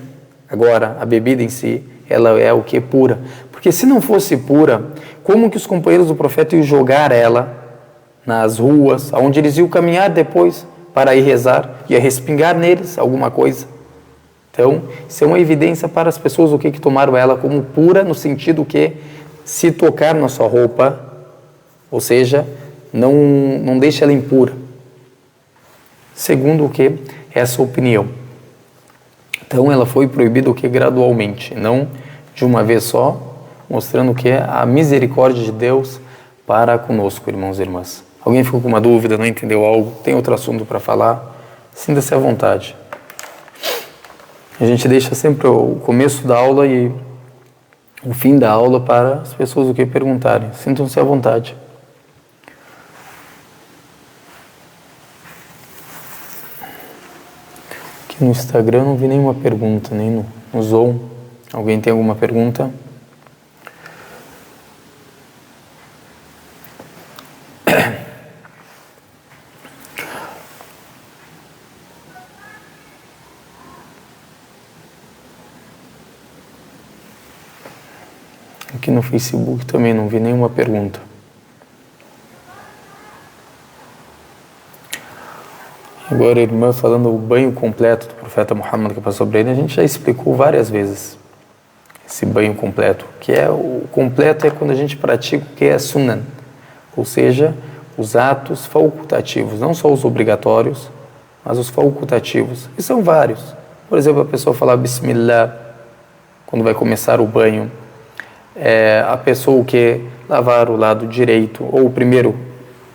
agora, a bebida em si, ela é o que? Pura. Porque se não fosse pura, como que os companheiros do profeta iam jogar ela nas ruas, onde eles iam caminhar depois para ir rezar, ia respingar neles alguma coisa? Então, isso é uma evidência para as pessoas o que tomaram ela como pura, no sentido que se tocar na sua roupa, ou seja, não deixa ela impura. Segundo o que? Essa opinião. Então ela foi proibida o que? Gradualmente, não de uma vez só, mostrando o que é a misericórdia de Deus para conosco, irmãos e irmãs. Alguém ficou com uma dúvida, não entendeu algo, tem outro assunto para falar? Sinta-se à vontade. A gente deixa sempre o começo da aula e o fim da aula para as pessoas o que perguntarem. Sintam-se à vontade. Aqui no Instagram não vi nenhuma pergunta, nem no Zoom. Alguém tem alguma pergunta? Aqui no Facebook também não vi nenhuma pergunta. Agora, a irmã falando o banho completo do profeta Muhammad que passou sobre ele, a gente já explicou várias vezes esse banho completo, que é o completo é quando a gente pratica o que é sunan, ou seja, os atos facultativos, não só os obrigatórios, mas os facultativos, e são vários. Por exemplo, a pessoa falar Bismillah quando vai começar o banho, a pessoa o que lavar o lado direito, ou primeiro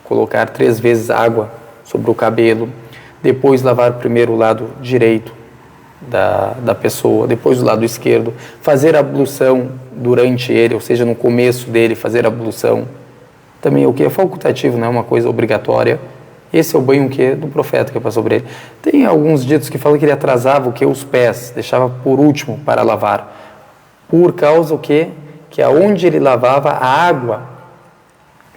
colocar 3 vezes água sobre o cabelo, depois lavar primeiro o lado direito da pessoa, depois o lado esquerdo, fazer a ablução durante ele, ou seja, no começo dele, fazer a ablução. Também o que é facultativo, não é uma coisa obrigatória. Esse é o banho que do profeta que passou sobre ele. Tem alguns ditos que falam que ele atrasava o que? Os pés, deixava por último para lavar. Por causa o que? Que aonde ele lavava, a água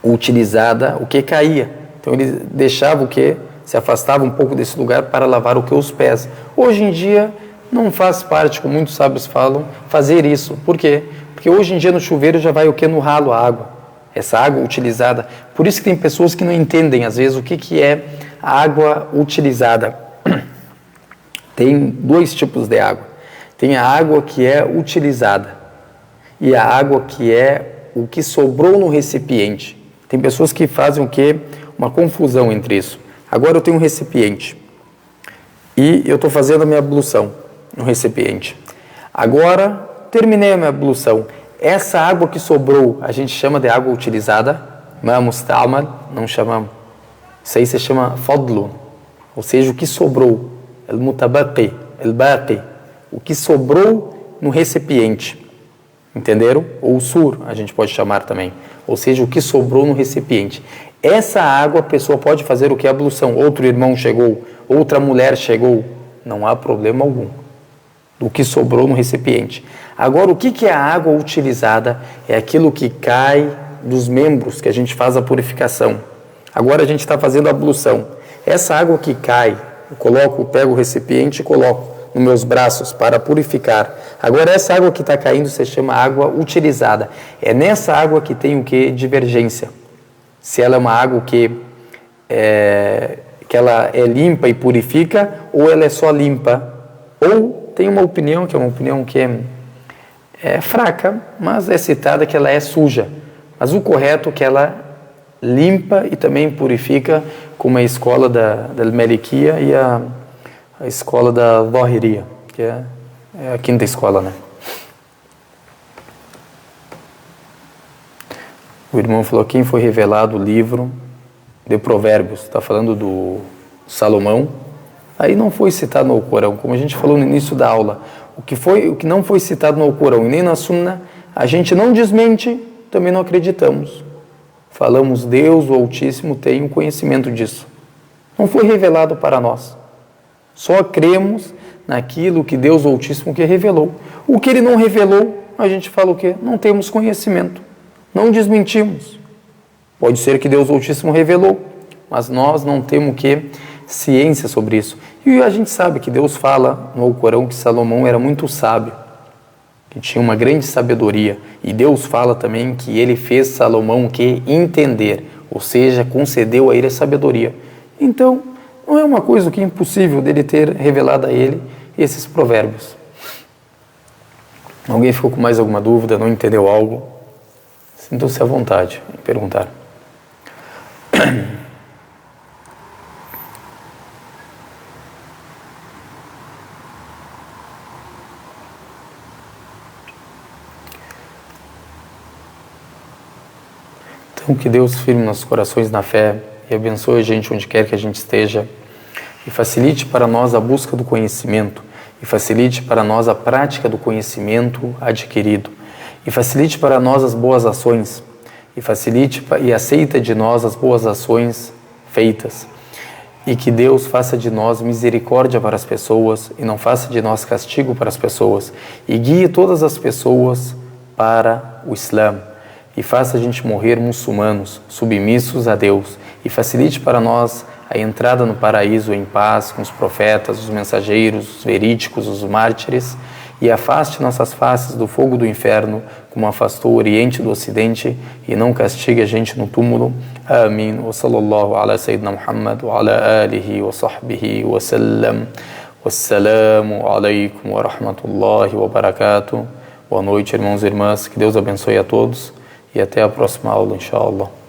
utilizada, o que caía. Então ele deixava o que? Se afastava um pouco desse lugar para lavar o que? Os pés. Hoje em dia não faz parte, como muitos sábios falam, fazer isso. Por quê? Porque hoje em dia no chuveiro já vai o que? No ralo a água. Essa água utilizada. Por isso que tem pessoas que não entendem às vezes o que é a água utilizada. Tem 2 tipos de água. Tem a água que é utilizada e a água que é o que sobrou no recipiente. Tem pessoas que fazem o que? Uma confusão entre isso. Agora eu tenho um recipiente e eu estou fazendo a minha ablução no recipiente. Agora terminei a minha ablução. Essa água que sobrou a gente chama de água utilizada, não chamamos. Isso aí se chama fadlu. ou seja, o que sobrou, al-mutabaqi, al-baqi, o que sobrou no recipiente, entenderam? Ou sur, a gente pode chamar também, ou seja, o que sobrou no recipiente. Essa água a pessoa pode fazer o que? Ablução. Outro irmão chegou, outra mulher chegou, não há problema algum. Do que sobrou no recipiente. Agora, o que é a água utilizada? É aquilo que cai dos membros que a gente faz a purificação. Agora a gente está fazendo a ablução. Essa água que cai, eu pego o recipiente e coloco nos meus braços para purificar. Agora, essa água que está caindo se chama água utilizada. É nessa água que tem o que? Divergência. Se ela é uma água que ela é limpa e purifica, ou ela é só limpa, ou tem uma opinião que é fraca, mas é citada que ela é suja. Mas o correto é que ela limpa e também purifica, como a escola da Malikia e a escola da Zahiriya, que é a quinta escola, né? O irmão falou, quem foi revelado o livro de Provérbios, está falando do Salomão, aí não foi citado no Corão, como a gente falou no início da aula. O que não foi citado no Corão e nem na Sunna, a gente não desmente, também não acreditamos. Falamos, Deus, o Altíssimo, tem um conhecimento disso. Não foi revelado para nós. Só cremos naquilo que Deus, o Altíssimo, que revelou. O que Ele não revelou, a gente fala o quê? Não temos conhecimento. Não desmentimos. Pode ser que Deus, o Altíssimo, revelou, mas nós não temos ciência sobre isso. E a gente sabe que Deus fala no Alcorão que Salomão era muito sábio, que tinha uma grande sabedoria. E Deus fala também que ele fez Salomão entender, ou seja, concedeu a ele a sabedoria. Então, não é uma coisa que é impossível dele ter revelado a ele esses provérbios. Alguém ficou com mais alguma dúvida, não entendeu algo? Sintam-se à vontade em perguntar. Então, que Deus firme nossos corações na fé e abençoe a gente onde quer que a gente esteja e facilite para nós a busca do conhecimento e facilite para nós a prática do conhecimento adquirido e facilite para nós as boas ações e facilite e aceita de nós as boas ações feitas e que Deus faça de nós misericórdia para as pessoas e não faça de nós castigo para as pessoas e guie todas as pessoas para o Islã e faça a gente morrer muçulmanos, submissos a Deus e facilite para nós a entrada no paraíso em paz com os profetas, os mensageiros, os verídicos, os mártires e afaste nossas faces do fogo do inferno, como afastou o Oriente do Ocidente, e não castigue a gente no túmulo. Amém. Wa sallallahu ala sayyidina Muhammad wa ala alihi wa sahbihi wa sallam. Wassalamu alaikum wa rahmatullahi wa barakatuh. Boa noite, irmãos e irmãs. Que Deus abençoe a todos e até a próxima aula, inshallah.